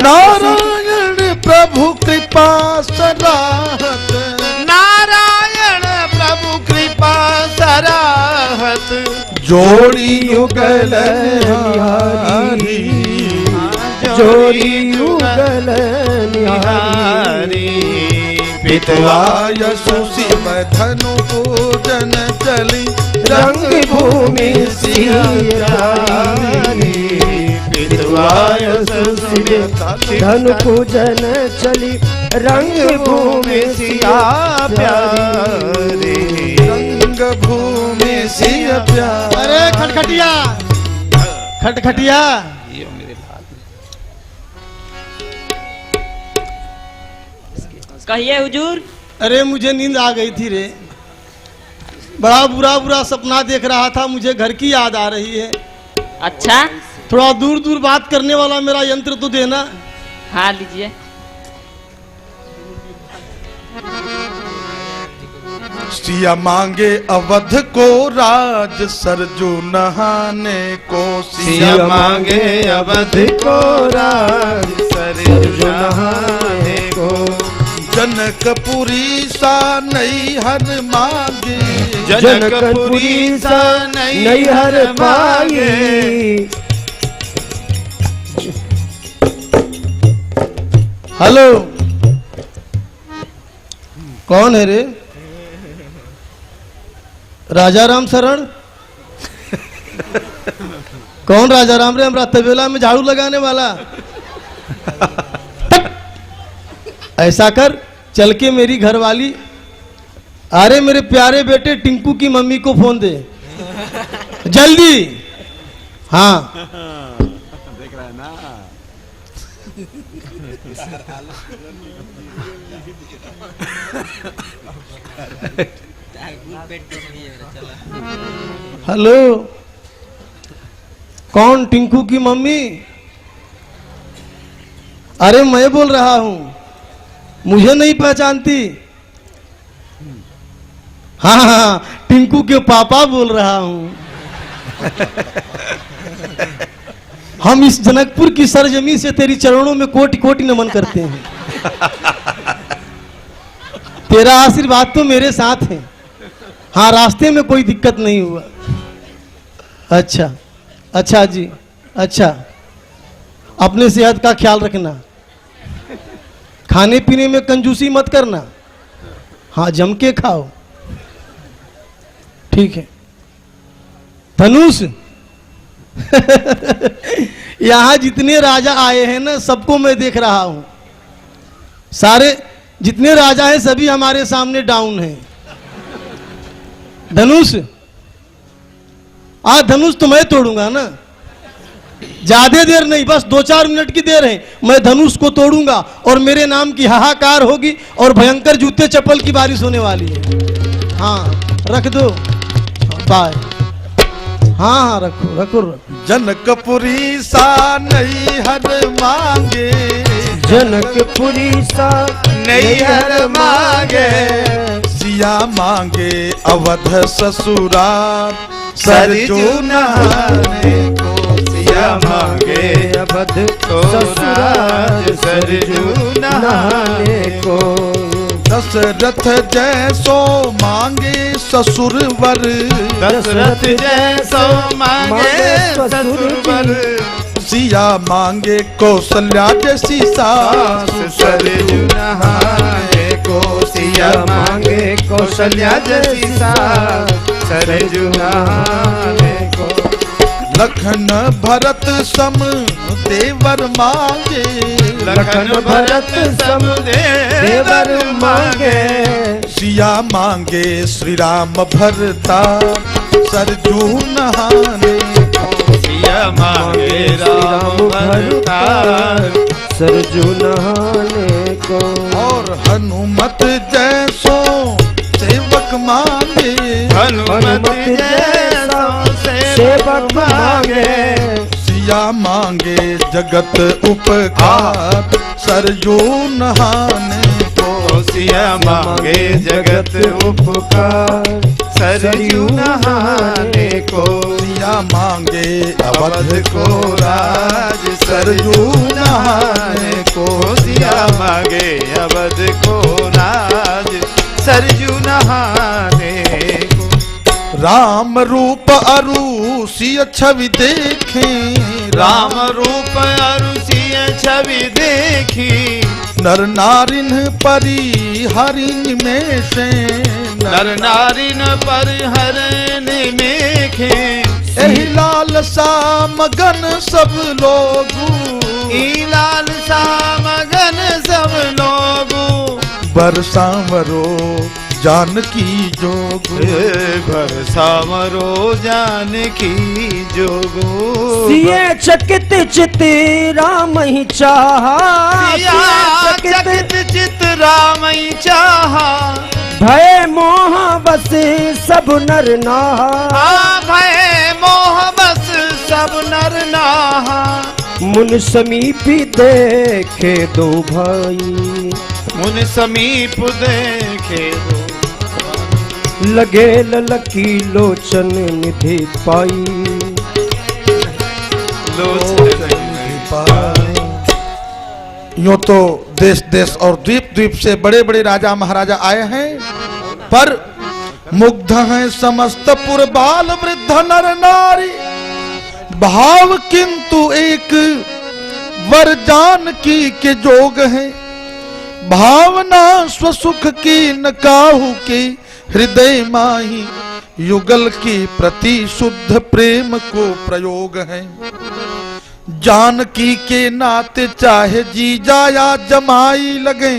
P: नारायण प्रभु कृपा सराहत नारायण प्रभु कृपा सराहत जोड़ी युगल निहारी जोड़ी युगल निहारी पितवाय सुशिव धनु पूजन चली रंग भूमि सिया प्यारी पितवाय सुशिव
R: धनु पूजन चली रंग भूमि सिया
P: प्यारी रंग भूमि सिया प्यारी।
A: अरे खटखटिया खटखटिया
Q: कहिए हुजूर।
A: अरे मुझे नींद आ गई थी रे, बड़ा बुरा बुरा सपना देख रहा था, मुझे घर की याद आ रही है।
Q: अच्छा,
A: थोड़ा दूर दूर बात करने वाला मेरा यंत्र तो देना।
Q: हाँ लीजिए।
P: सिया मांगे अवध को राज सरजू नहाने को
R: सिया मांगे अवध को राज सरजू नहाने को
P: जनकपुरी सा नैहर मांगे
R: जनकपुरी सा नैहर मांगे।
A: हेलो, कौन है रे? राजा राम शरण? कौन राजा राम रे? हमरा तबेला में झाड़ू लगाने वाला? ऐसा कर, चल के मेरी घरवाली, अरे मेरे प्यारे बेटे टिंकू की मम्मी को फोन दे जल्दी। हाँ
O: देख रहा है ना।
A: हेलो, कौन? टिंकू की मम्मी? अरे मैं बोल रहा हूं, मुझे नहीं पहचानती? हाँ हाँ, टिंकू के पापा बोल रहा हूं। हम इस जनकपुर की सरजमी से तेरी चरणों में कोटि कोटि नमन करते हैं। तेरा आशीर्वाद तो मेरे साथ है। हाँ, रास्ते में कोई दिक्कत नहीं हुआ। अच्छा अच्छा जी, अच्छा, अपने सेहत का ख्याल रखना, खाने पीने में कंजूसी मत करना। हाँ, जम के खाओ, ठीक है। धनुष यहाँ जितने राजा आए हैं ना, सबको मैं देख रहा हूं। सारे जितने राजा हैं सभी हमारे सामने डाउन हैं। धनुष, आज धनुष तो मैं तोड़ूंगा ना, ज्यादा देर नहीं, बस 2-4 मिनट की देर है, मैं धनुष को तोड़ूंगा और मेरे नाम की हाहाकार होगी और भयंकर जूते चप्पल की बारिश होने वाली है। हाँ, रख दो, बाय। हाँ हाँ, रखो रखो, रखो।
P: जनकपुरी सा नैहर मांगे
R: जनकपुरी सा
P: नैहर मांगे सिया मांगे अवध ससुराल सरजू नहाने को सिया मांगे
R: अवध ससुराल सरजू नहाने को
P: दशरथ जैसो मांगे ससुर वर
R: दशरथ जैसो मांगे ससुर वर
P: सिया मांगे कौशल्या जैसी सास सरजू नहाने को सिया
R: मांगे कौशल्या जैसी सास सरजू नहाने को
P: लखन भरत सम देवर मांगे
R: लखन भरत सम देवर मांगे
P: सिया मांगे श्री राम भरता सरजू नहाने को सिया मांगे राम भरता
R: सरजू नहाने को
P: और हनुमत जैसो सेवक मांगे
R: हनुमत जैसो सेवक मांगे
P: सिया मांगे जगत उपकार सरजू नहाने को सिया मांगे जगत उपकार सरजू नहाने को सिया मांगे अवध को राज सरजू नहाने को सिया मांगे अवध को राज सरजू नहाने को राम रूप अरुषिय छवि देखे
O: राम रूप अरुषिय छवि देखी
P: नर नारिन परिहरिन में से
A: नर नारिन परिहरिन में खे
P: एही लालसा मगन सब लोगू
A: ई लालसा मगन सब लोगू
P: बरसावरो जानकी जोगू
A: बरसावरो जानकी जोगू
R: सिए चकित चित राम ही चाहा
A: चकित चित राम ही चाहा
R: भय मोह बस सब नर नाहा
A: भय मोह बस सब नर नाहा
R: मुन समीपी देखे दो भाई
A: मुन समीप देखे दो
R: लगे ललकी लोचन निधि पाई
P: यूं तो देश देश और द्वीप द्वीप से बड़े बड़े राजा महाराजा आए हैं, पर मुग्ध हैं समस्त पुरबाल वृद्ध नर नारी। भाव किंतु एक वर जानकी के जोग है, भावना स्वसुख की न काहू के हृदय माही। युगल की प्रति शुद्ध प्रेम को प्रयोग है, जानकी के नाते चाहे जीजा या जमाई लगे।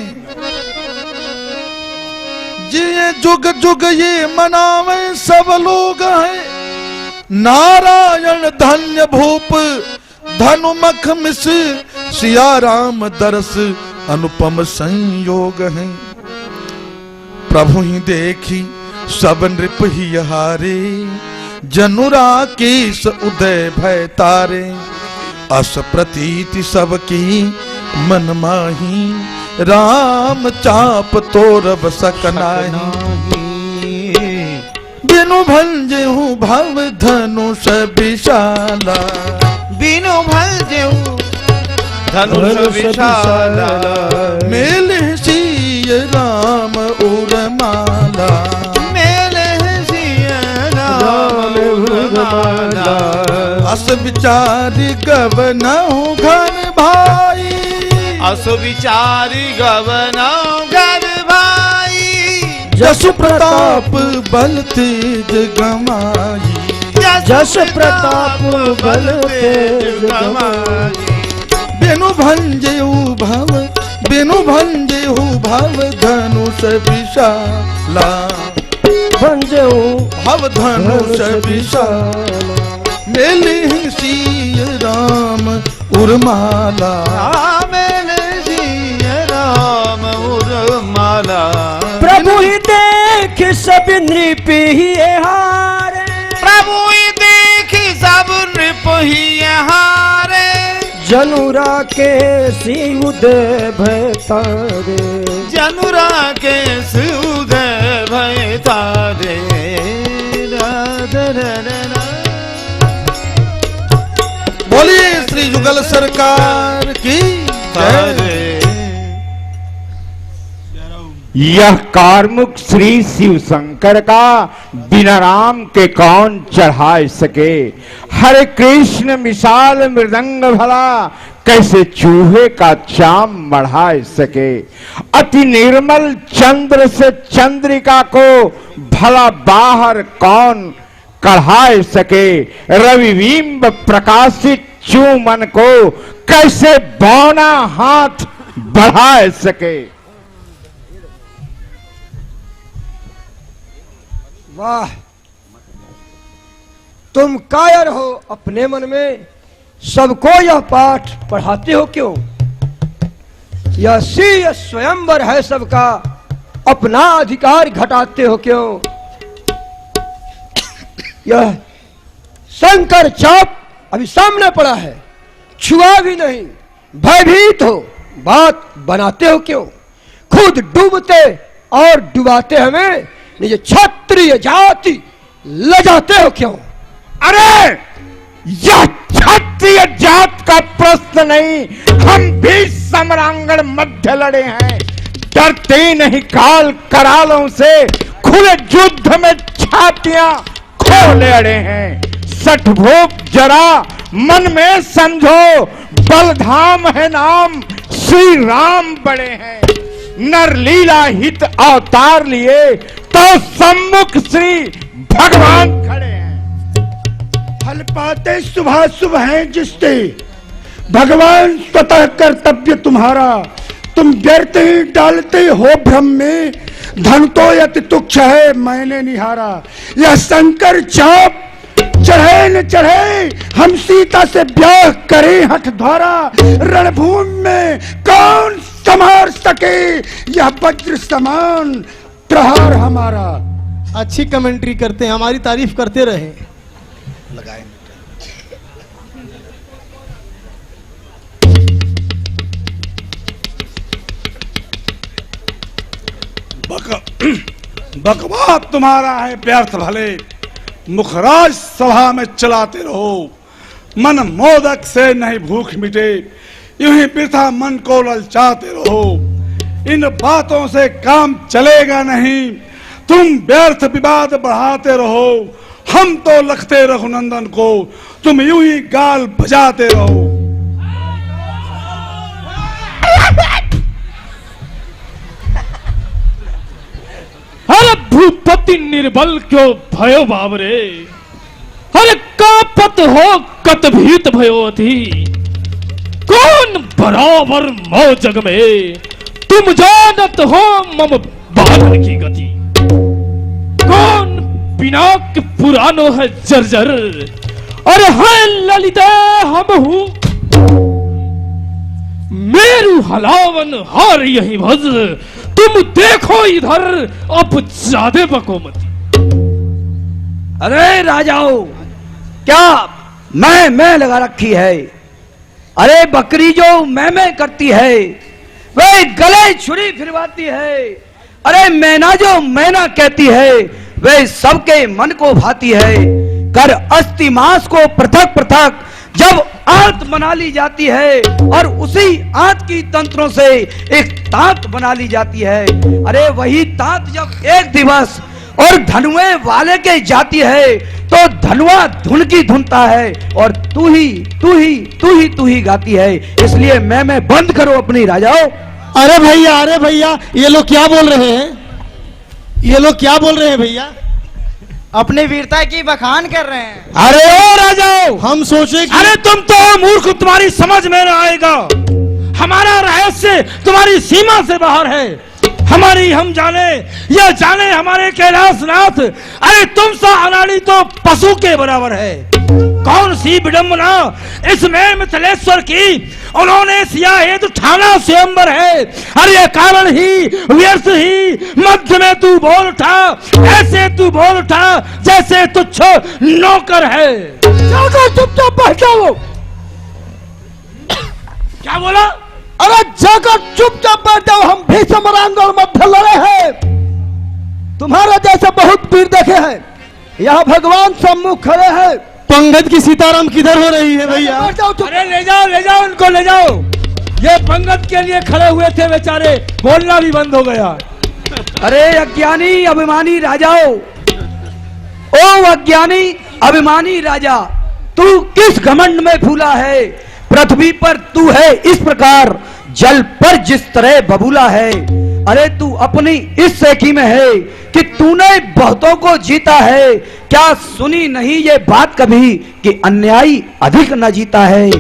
P: जिए जुग जुग ये मनावे सब लोग हैं, नारायण धन्य भूप धनुमख मिस सिया राम दरस अनुपम संयोग है। प्रभु ही देखी सब नृप ही हारे, जनुरा केश उदय भय तारे। अस प्रतीति सबकी मन माही, राम चाप तोरब सकनाही। बिनु भंजहु भव धनुष विशाला,
A: बिनु भंजहु धनुष विशाला।
P: Mail Siya Ram उरमाला,
A: mail Siya Ram उरमाला।
P: अस विचारी गवनहु घर भाई,
A: अस विचारी गवनहु घर भाई।
P: जस प्रताप बल तेज गमाई,
R: जस प्रताप बल तेज गमाई।
P: बिनु भंजहु भव, बिनु भंजहु भव धनुष विशाला।
R: भंजहु
P: भव धनुष विशाला, मेले सिय राम उर्माला।
A: मेले सिय राम उर्माला।
R: प्रभु ही देख सब नृप ही हारे,
A: प्रभु ही देख सब नृप ही हारे।
R: जनुरा के सी उदय भय तारे,
A: जनुरा के सी उदय भय तारे।
P: बोलिए श्री युगल सरकार की जय।
S: यह कारमुक श्री शिव शंकर का बिना राम के कौन चढ़ा सके। हरे कृष्ण मिसाल मृदंग भला, कैसे चूहे का चाम बढ़ा सके। अति निर्मल चंद्र से चंद्रिका को भला बाहर कौन कढ़ा सके। रविबिंब प्रकाशित चूमन को कैसे बौना हाथ बढ़ा सके।
R: वाह, तुम कायर हो अपने मन में, सबको यह पाठ पढ़ाते हो क्यों? यह सी स्वयंवर है सबका, अपना अधिकार घटाते हो क्यों? यह शंकर चाप अभी सामने पड़ा है, छुआ भी नहीं, भयभीत हो, बात बनाते हो क्यों? खुद डूबते और डुबाते हमें निज क्षत्रिय जाति लजाते हो क्यों?
S: अरे यह क्षत्रिय जात का प्रश्न नहीं, हम भी सम्रांगण मध्य लड़े हैं। डरते नहीं काल करालों से, खुले युद्ध में छातियां खोले अड़े हैं। सठभोप जरा मन में समझो, बलधाम है नाम श्री राम बड़े हैं, नर लीला हित अवतार लिए, तो सम्मुख श्री भगवान खड़े हैं।
T: फल पाते सुबह सुबह हैं जिसते, भगवान स्वतः कर्तव्य तुम्हारा, तुम व्यर्थ ही डालते हो भ्रम में, धन तो यति तुच्छ है मैंने निहारा। यह शंकर चाप चढ़े न चढ़े, हम सीता से ब्याह करें हठ द्वारा, रणभूमि में कौन संभाल सके यह वज्र समान प्रहार हमारा।
A: अच्छी कमेंट्री करते हैं, हमारी तारीफ करते रहे।
P: लगाए
U: बकवास तुम्हारा है व्यर्थ भले, मुखराज सभा में चलाते रहो, मन मोदक से नहीं भूख मिटे, यूं ही वृथा मन को ललचाते रहो। इन बातों से काम चलेगा नहीं, तुम व्यर्थ विवाद बढ़ाते रहो, हम तो लखते रघुनंदन को, तुम यूं ही गाल बजाते रहो।
V: अरे भूपति निर्बल क्यों भयो बाबरे, अरे कापत हो कत भीत भयो अति, कौन बराबर मौ जग में, तुम जानत हो मम बादल की गति, कौन बिना के पुरानो है जर्जर, अरे है ललिता हम हूँ मेरू हलावन हार यही भज, तुम देखो इधर अब ज्यादा बको मत।
J: अरे राजाओं, क्या मैं लगा रखी है? अरे बकरी जो मैं करती है, वह गले छुरी फिरवाती है। अरे मैना जो मैना कहती है, वह सबके मन को भाती है। कर अस्थि मांस को पृथक पृथक जब आंत बना ली जाती है, और उसी आंत की तंत्रों से एक तांत बना ली जाती है। अरे वही तांत जब एक दिवस और धनुए वाले के जाती है, तो धनुआ धुन की धुनता है, और तू ही गाती है। इसलिए मैं बंद करो अपनी राजाओं।
A: अरे भैया, ये लोग क्या बोल रहे हैं? ये लोग क्या बोल रहे हैं भैया?
E: अपनी वीरता की बखान कर रहे हैं।
U: अरे ओ राजाओं,
A: हम सोचे कि...
U: अरे तुम तो मूर्ख, तुम्हारी समझ में ना आएगा। हमारा रहस्य तुम्हारी सीमा से बाहर है। हमारी हम जाने या जाने हमारे कैलाशनाथ, अरे तुम सा अनाड़ी तो पशु के बराबर है। कौन सी विडंबना इसमें मिथिलेश्वर की, उन्होंने सिया हेतु ठाना स्वयंवर है। अरे ये कारण ही व्यर्थ ही मध्य में तू बोल उठा, ऐसे तू बोल उठा जैसे तुच्छ नौकर है।
R: जाकर चुपचाप बैठ जाओ।
U: क्या बोला?
R: अरे जाकर चुपचाप बैठ जाओ, हम भी समरांगण मध्य लड़े हैं, तुम्हारा जैसे बहुत वीर देखे हैं। यहाँ भगवान सम्मुख खड़े हैं।
A: पंगत की सीताराम किधर हो रही है भैया?
U: अरे ले जाओ उनको, ले जाओ। ये पंगत के लिए खड़े हुए थे बेचारे, बोलना भी बंद हो गया।
J: अरे अज्ञानी अभिमानी राजाओं, ओ अज्ञानी अभिमानी राजा, तू किस घमंड में फूला है? पृथ्वी पर तू है इस प्रकार, जल पर जिस तरह बबूला है। अरे तू अपनी इस सेखी में है कि तूने बहुतों को जीता है। क्या सुनी नहीं ये बात कभी कि अन्यायी अधिक न जीता है?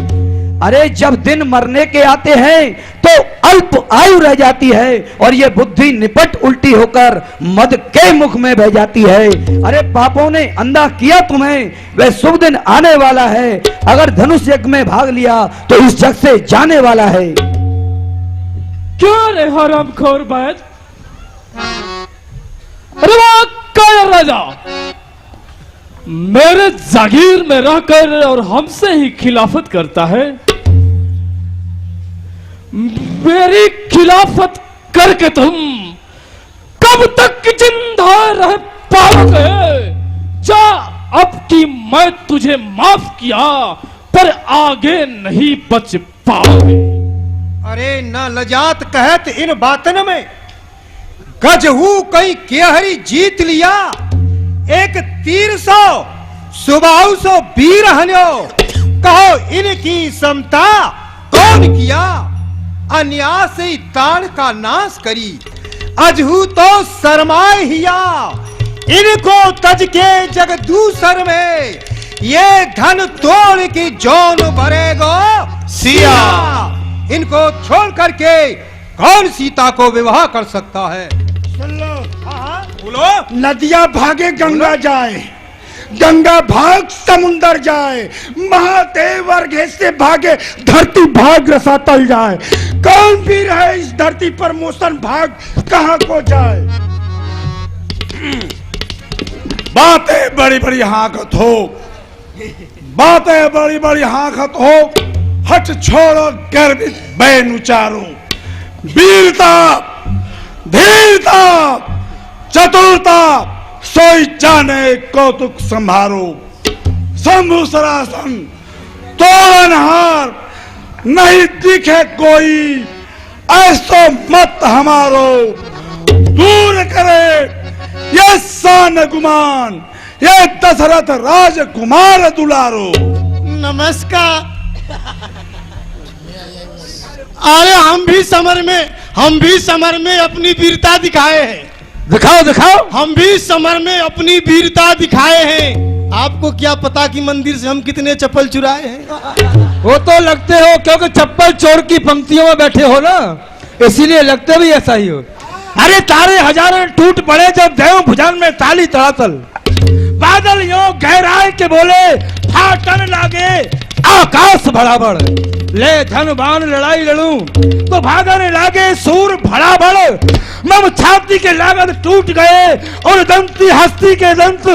J: अरे जब दिन मरने के आते हैं तो अल्प आयु रह जाती है, और ये बुद्धि निपट उल्टी होकर मद के मुख में बह जाती है। अरे पापों ने अंधा किया तुम्हें, वह शुभ दिन आने वाला है। अगर धनुष यज्ञ में भाग लिया तो इस जग से जाने वाला है।
V: क्यों रे हरामखोर बैद? अरे वाह राजा, मेरे जागीर में रहकर और हमसे ही खिलाफत करता है। मेरी खिलाफत करके तुम कब तक जिंदा रह पाओगे? जा, अब की मैं तुझे माफ किया, पर आगे नहीं बच पाओगे।
L: अरे न लजात कहत इन बातन में, गजहू कहीं केहरी जीत लिया। एक तीर सौ सुबाऊ सौ वीर हन्यो, कहो इनकी समता कौन किया? अन्यास से दान का नाश करी। अजहू तो शर्माए हिया, इनको तज के जग दूसर में, ये धन तोड़ की जौन भरेगो सिया। इनको छोड़ करके कौन सीता को विवाह कर सकता है?
T: सुन लो,
L: बोलो।
T: नदियां भागे गंगा जाए, गंगा भाग समुंदर जाए, महादेव अर्घे से भागे धरती भाग रसातल जाए। कौन भी रहे इस धरती पर मोशन भाग कहां को जाए।
P: बातें बड़ी बड़ी हाँकत हो, बातें बड़ी बड़ी हाँकत हो, हट छोड़ो गर्वित बैन उचारो। वीरता, धीरता, चतुरता सोई जाने कौतुक संभारो। शंभु सरासन तोरणहार नहीं दिखे कोई, ऐसो मत हमारो। दूर करे ये शान गुमान, ये दशरथ राजकुमार दुलारो।
A: नमस्कार। अरे हम भी समर में अपनी वीरता दिखाए हैं।
U: दिखाओ दिखाओ।
A: हम भी समर में अपनी वीरता दिखाए हैं। आपको क्या पता कि मंदिर से हम कितने चप्पल चुराए हैं?
U: वो तो लगते हो क्योंकि चप्पल चोर की पंक्तियों में बैठे हो ना, इसीलिए लगते भी ऐसा ही हो। अरे तारे हजारों टूट पड़े जब देव भुजंग में ताली तड़ातल, बादल यो गहराए के बोले फाटन लागे आकाश भड़ाभड़। ले धन बाण लड़ाई लड़ूं तो भागने लागे सूर भड़ाभड़। मम छाती के लागत टूट गए और दंती हस्ती के दंत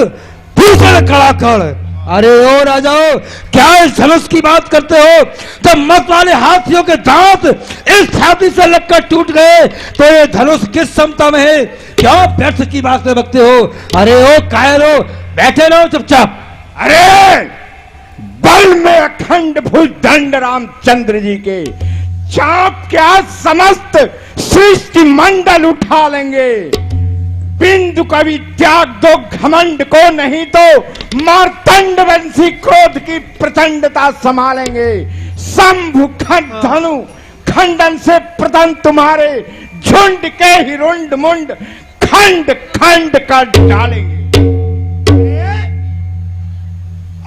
U: भूषण कड़ाकड़। अरे ओ राजाओं, क्या इस धनुष की बात करते हो? जब मत वाले हाथियों के दांत इस छाती से लगकर टूट गए तो ये धनुष किस समता में है? क्या व्यर्थ की बात में बकते हो? अरे ओ कायरो, बैठे रहो चुपचाप।
S: अरे बल में अखंड भुजदंड रामचंद्र जी के, चाप क्या समस्त सृष्टि मंडल उठा लेंगे। बिंदु कभी त्याग दो घमंड को, नहीं तो मार्तंड वंशी क्रोध की प्रचंडता संभालेंगे। शंभु खंड धनु खंडन से प्रतन तुम्हारे, झुंड के हिरुंड मुंड खंड खंड कर डालेंगे।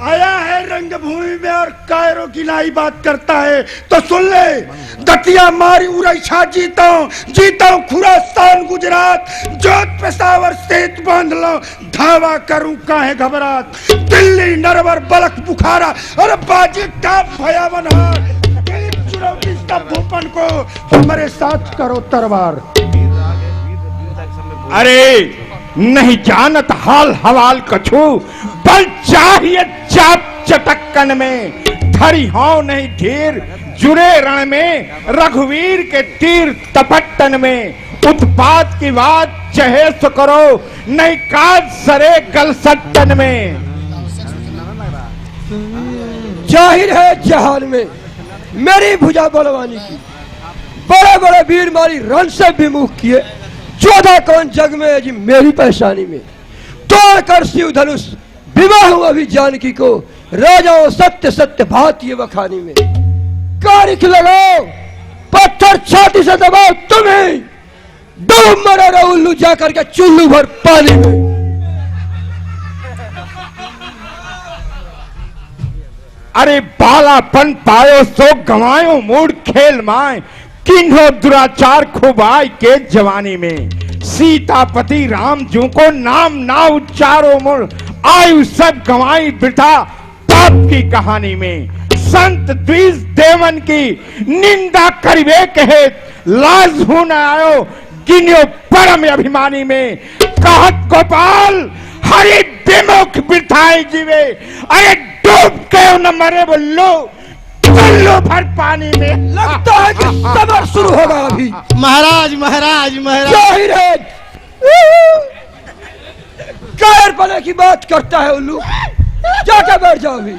T: आया है रंगभूमि में और कायरों की लाई बात करता है तो सुन ले। दतिया मारी उड़ीसा जीता खुरासान गुजरात, जोध पेशावर सेत बांध लो, धावा करूं काहे घबरात। दिल्ली नरवर बलख बुखारा और बाजी टाप भयावन हार, का भूपन को हमारे साथ करो तरवार।
S: अरे नहीं जानत हाल हवाल कछु, बल चाहिए चाप चटक्कन में। धरी हो नहीं धीर जुरे रण में, रघुवीर के तीर तपट्टन में। उत्पात की बात चहे सो करो, नहीं काज सरे गलसट्टन में।
R: जाहिर है जहान में मेरी भुजा बलवानी की, बड़े बड़े वीर मारी रण से विमुख किए। चौदह कौन जग में जी मेरी परेशानी में, तोड़ कर शिव धनुष विवाह हुआ भी जानकी को। राजाओं सत्य सत्य भात ये बखानी में, कारिक लगाओ पत्थर छाती से दबाओ तुम्हें, डूब मरा रहा उल्लू जाकर के चुल्लू भर पानी में।
S: अरे बालापन पायो सो गवायो मूड खेल माए, किन्हो दुराचार खुबाई के जवानी में। सीतापति राम जू को नाम ना उच्चारो मुड़, आयु सब गवाई बिता पाप की कहानी में। संत द्विज देवन की निंदा करिवे कहे, लाज हो न आयो गिन्यो परम अभिमानी में। कहत गोपाल हरि विमुख बिठाई जीवे, अरे डूब के न मरे बोलो चलो भर पानी में।
R: लगता है कि समर शुरू होगा अभी।
A: महाराज महाराज महाराज,
R: जाहिर है कायर पने की बात करता है उल्लू, जाके बैठ जाओ अभी।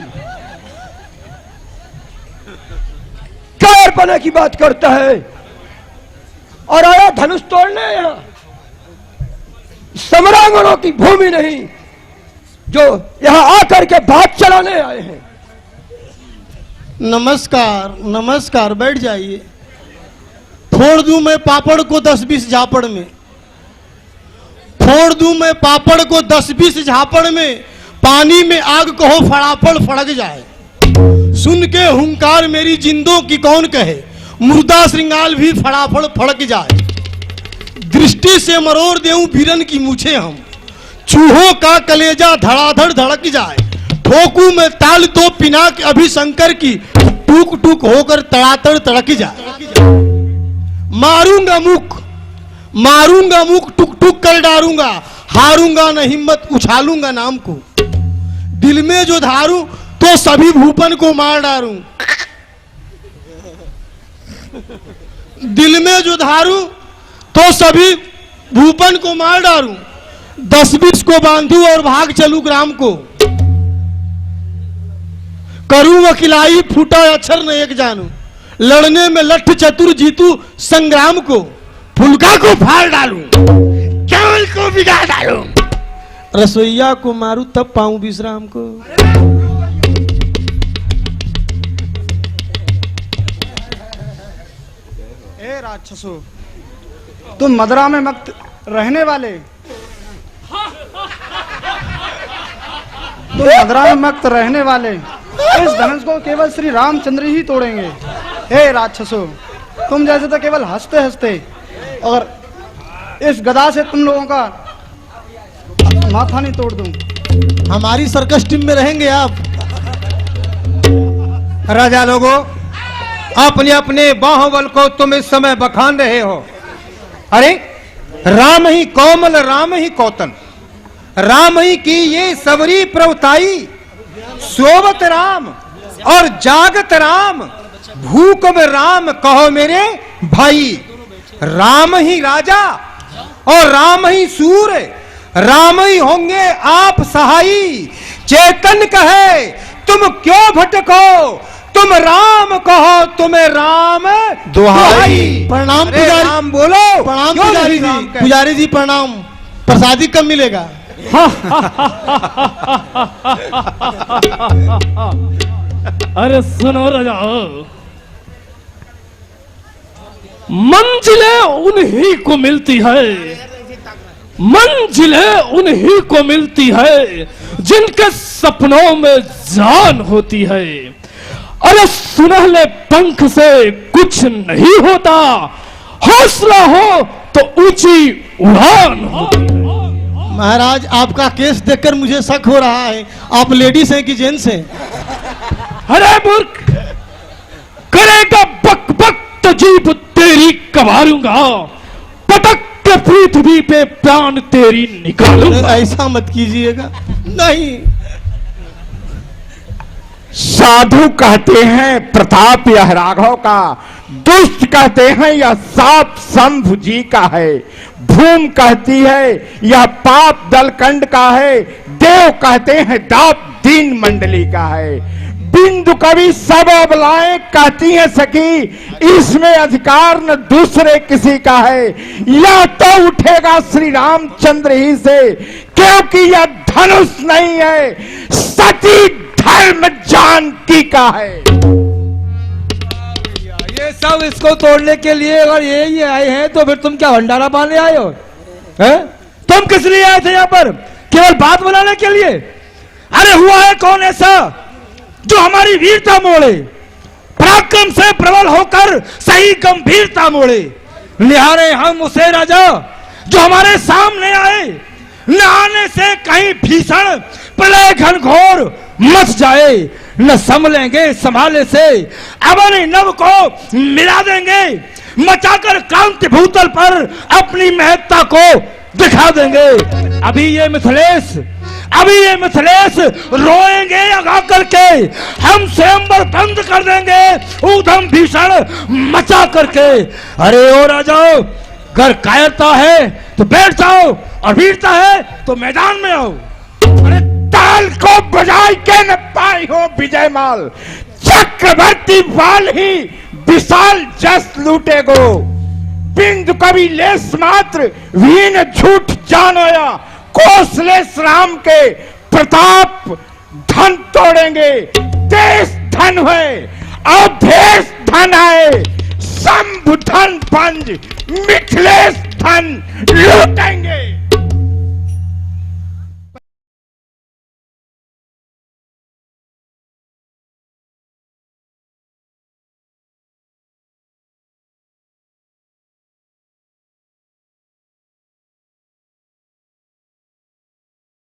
R: कायर पने की बात करता है और आया धनुष तोड़ने। यहाँ सम्रांगणों की भूमि नहीं जो यहाँ आकर के बात चलाने आए हैं।
A: नमस्कार नमस्कार, बैठ जाइए। फोड़ दूं मैं पापड़ को 10-20 झापड़ में, फोड़ दूं मैं पापड़ को 10-20 झापड़ में, पानी में आग कहो फड़ाफड़ फड़क जाए। सुन के हुंकार मेरी जिंदों की कौन कहे, मुर्दा श्रृंगाल भी फड़ाफड़ फड़क जाए। दृष्टि से मरोड़ देऊं बीरन की मूछे हम, चूहों का कलेजा धड़ाधड़ धड़क जाए। ठोकू में ताल तो पिनाक अभी शंकर की, टूक टूक होकर तड़ातड़ तड़क जाए। मारूंगा मुख टुक टुक कर डारूंगा, हारूंगा न हिम्मत उछालूंगा नाम को। दिल में जो धारूं तो सभी भूपन को मार डारूं, दिल में जो धारूं तो सभी भूपन को मार डारूं। 10-20 को बांधूं और भाग चलूं ग्राम को, करूं वकिलाई फूटा अक्षर न एक जानूं। लड़ने में लठ चतुर जीतू संग्राम को, फुलका को फाड़ डालूं, चावल को बिगाड़ डालूं, रसोईया को मारूं तब पाऊं विश्राम को।
B: ए राक्षसो, तुम मदरा में मत रहने वाले, तुम मदरा में मत रहने वाले, इस धनुष को केवल श्री रामचंद्र ही तोड़ेंगे। हे राक्षसो, तुम जैसे तो केवल हंसते हंसते, और इस गदा से तुम लोगों का माथा नहीं तोड़ दूं।
A: हमारी सर्कस टीम में रहेंगे आप।
L: राजा लोगों, अपने अपने बाहुबल को तुम इस समय बखान रहे हो। अरे राम ही कोमल, राम ही कौतन, राम ही की ये सबरी प्रवताई, सोवत राम और जागत राम, भूख में राम कहो मेरे भाई। राम ही राजा और राम ही सूर, राम ही होंगे आप सहाई। चेतन कहे तुम क्यों भटको, तुम राम कहो तुम्हें राम दुहाई।
A: प्रणाम पुजारी,
L: राम बोलो।
A: प्रणाम पुजारी जी, पुजारी जी प्रणाम। प्रसादी कब मिलेगा?
V: अरे सुनो राजा, मंजिलें उन्हीं को मिलती है, मंजिलें उन्हीं को मिलती है जिनके सपनों में जान होती है। अरे सुनहले पंख से कुछ नहीं होता, हौसला हो तो ऊंची उड़ान होती है।
A: महाराज, आपका केस देखकर मुझे शक हो रहा है, आप लेडीज हैं कि जेंट्स हैं?
V: अरे मूर्ख, करेगा बक बक तो जीभ तेरी कबारूंगा, पटक के पृथ्वी पे प्राण तेरी निकालूंगा।
A: ऐसा मत कीजिएगा। नहीं,
S: साधु कहते हैं प्रताप यह राघव का, दुष्ट कहते हैं यह साप शंभु जी का है, भूम कहती है यह पाप दलकंड का है, देव कहते हैं दाप दीन मंडली का है, बिंदु कवि सब अबलाएं कहती हैं सखी, इसमें अधिकार न दूसरे किसी का है। या तो उठेगा श्री रामचंद्र ही से, क्योंकि यह धनुष नहीं है, सती धर्म जानकी का है।
U: ये सब इसको तोड़ने के लिए अगर ये आए हैं तो फिर तुम क्या भंडारा पाने आए हो? हैं? तुम किस लिए आए थे यहाँ पर? केवल बात बनाने के लिए? अरे हुआ है कौन ऐसा जो हमारी वीरता मोड़े, पराक्रम से प्रबल होकर सही गंभीरता मोड़े? निहारे हम उसे राजा जो हमारे सामने आए, न आने से कहीं भीषण प्रलय घनघोर मच जाए, न संभलेंगे संभाले से अवनी नव को मिला देंगे, मचाकर क्रांति भूतल पर अपनी महत्ता को दिखा देंगे। अभी ये मिथिलेश रोएंगे अगा करके, हम स्वयंवर बंद कर देंगे ऊधम भीषण मचा करके। अरे ओ राजाओ, अगर कायरता है तो बैठ जाओ और वीरता है तो मैदान में आओ।
S: अरे ताल को बजाई के न पाई हो विजय माल, चक्रवर्ती वाल ही विशाल जस लूटेगो, बिंदु कवि लेस मात्र वीन झूठ जानोया, कोसलेस राम के प्रताप धन तोड़ेंगे। देश धन है और देश धन है, शंभु धन पंज मिथिलेश धन लूटेंगे।